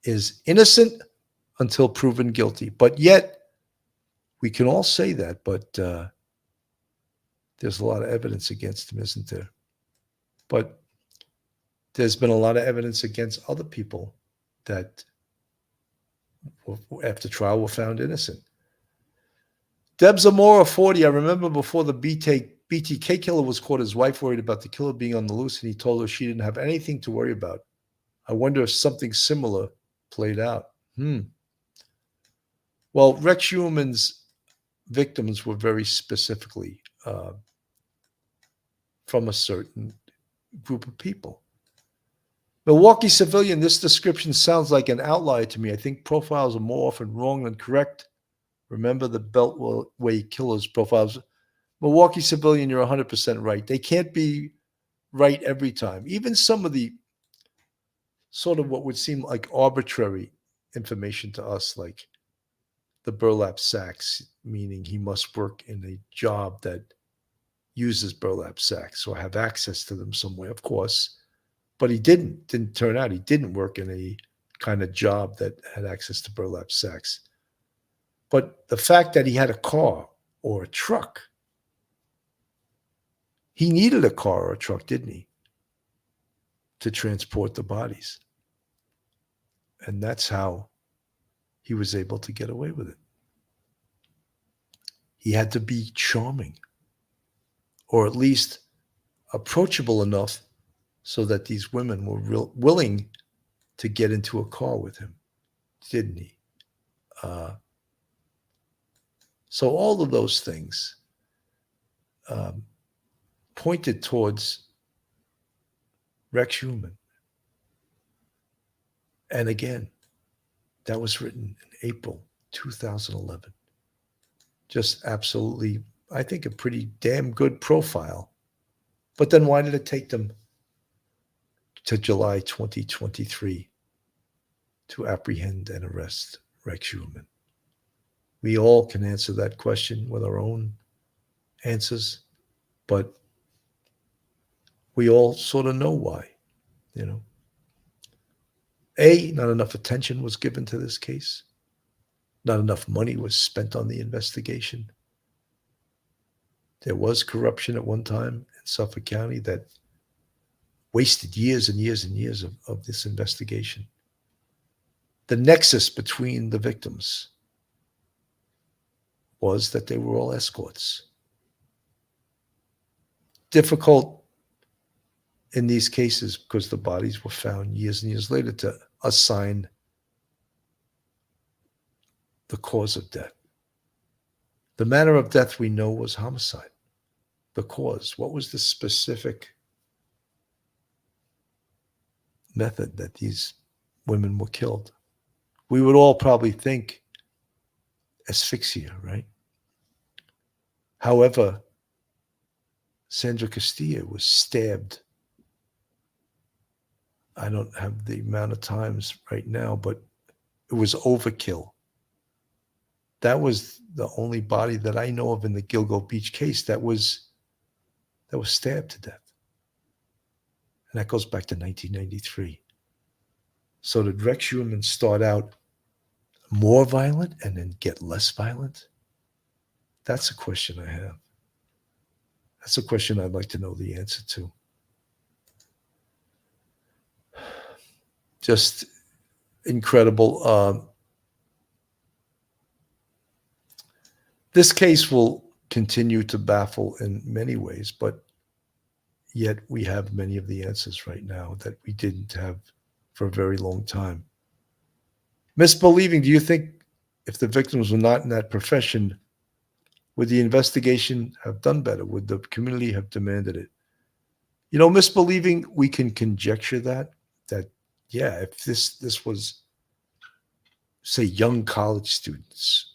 is innocent until proven guilty. But yet, we can all say that, but there's a lot of evidence against him, isn't there? But there's been a lot of evidence against other people that, after trial, were found innocent. Deb Zamora, 40. I remember before the BTK killer was caught, his wife worried about the killer being on the loose, and he told her she didn't have anything to worry about. I wonder if something similar played out. Well, Rex Schuerman's victims were very specifically from a certain group of people. Milwaukee civilian, this description sounds like an outlier to me. I think profiles are more often wrong than correct. Remember the Beltway killers profiles. Milwaukee civilian, you're 100% right. They can't be right every time. Even some of the sort of what would seem like arbitrary information to us, like the burlap sacks, meaning he must work in a job that uses burlap sacks or have access to them somewhere, of course. But he didn't turn out. He didn't work in a kind of job that had access to burlap sacks. But the fact that he had a car or a truck, he needed a car or a truck, didn't he, to transport the bodies? And that's how he was able to get away with it. He had to be charming, or at least approachable enough so that these women were willing to get into a car with him, didn't he? So all of those things pointed towards Rex Heuermann. And again, that was written in April 2011. Just absolutely, I think, a pretty damn good profile. But then why did it take them to July 2023 to apprehend and arrest Rex Heuermann? We all can answer that question with our own answers, but we all sort of know why, you know. Not enough attention was given to this case. Not enough money was spent on the investigation. There was corruption at one time in Suffolk County that wasted years and years and years of this investigation. The nexus between the victims was that they were all escorts. Difficult in these cases because the bodies were found years and years later to assign the cause of death. The manner of death we know was homicide. The cause, what was the specific method that these women were killed? We would all probably think asphyxia, right? However, Sandra Castilla was stabbed. I don't have the amount of times right now, but it was overkill. That was the only body that I know of in the Gilgo Beach case that was stabbed to death. And that goes back to 1993. So did Rex Heuermann start out more violent and then get less violent? That's a question I have. That's a question I'd like to know the answer to. Just incredible. This case will continue to baffle in many ways, but yet we have many of the answers right now that we didn't have for a very long time. Misbelieving, do you think if the victims were not in that profession, would the investigation have done better? Would the community have demanded it? You know, misbelieving, we can conjecture that yeah, if this was, say, young college students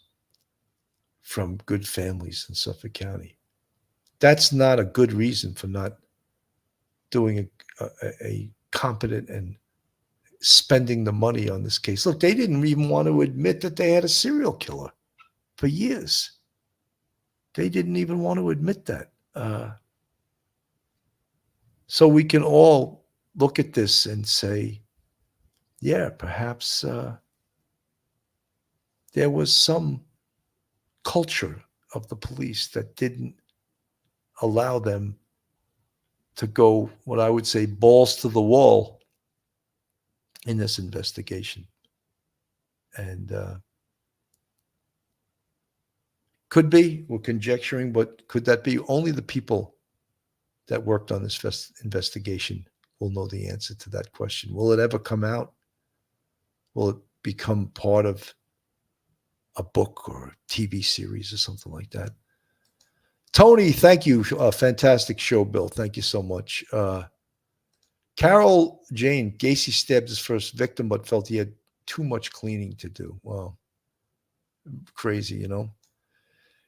from good families in Suffolk County, that's not a good reason for not doing a competent and spending the money on this case. Look, they didn't even want to admit that they had a serial killer for years. They didn't even want to admit that. So we can all look at this and say, yeah, perhaps there was some culture of the police that didn't allow them to go, what I would say, balls to the wall in this investigation. And could be, we're conjecturing, but could that be? Only the people that worked on this investigation will know the answer to that question. Will it ever come out? Will it become part of a book or a TV series or something like that? Tony, thank you. Fantastic show, Bill. Thank you so much. Carol Jane, Gacy stabbed his first victim, but felt he had too much cleaning to do. Wow. Crazy, you know.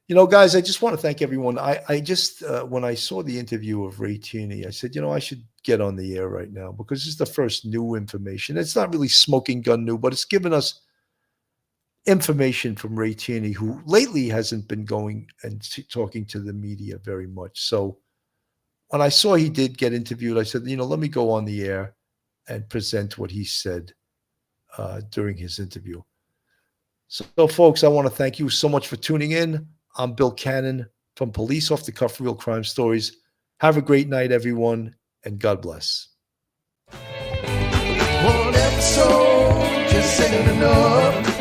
You know, guys, I just want to thank everyone. I just, when I saw the interview of Ray Tierney, I said, you know, I should get on the air right now because this is the first new information. It's not really smoking gun new, but it's given us information from Ray Tierney, who lately hasn't been going and talking to the media very much. So when I saw he did get interviewed, I said, you know, let me go on the air and present what he said during his interview. So, folks, I want to thank you so much for tuning in. I'm Bill Cannon from Police Off the Cuff Real Crime Stories. Have a great night, everyone, and God bless. One episode just ain't enough.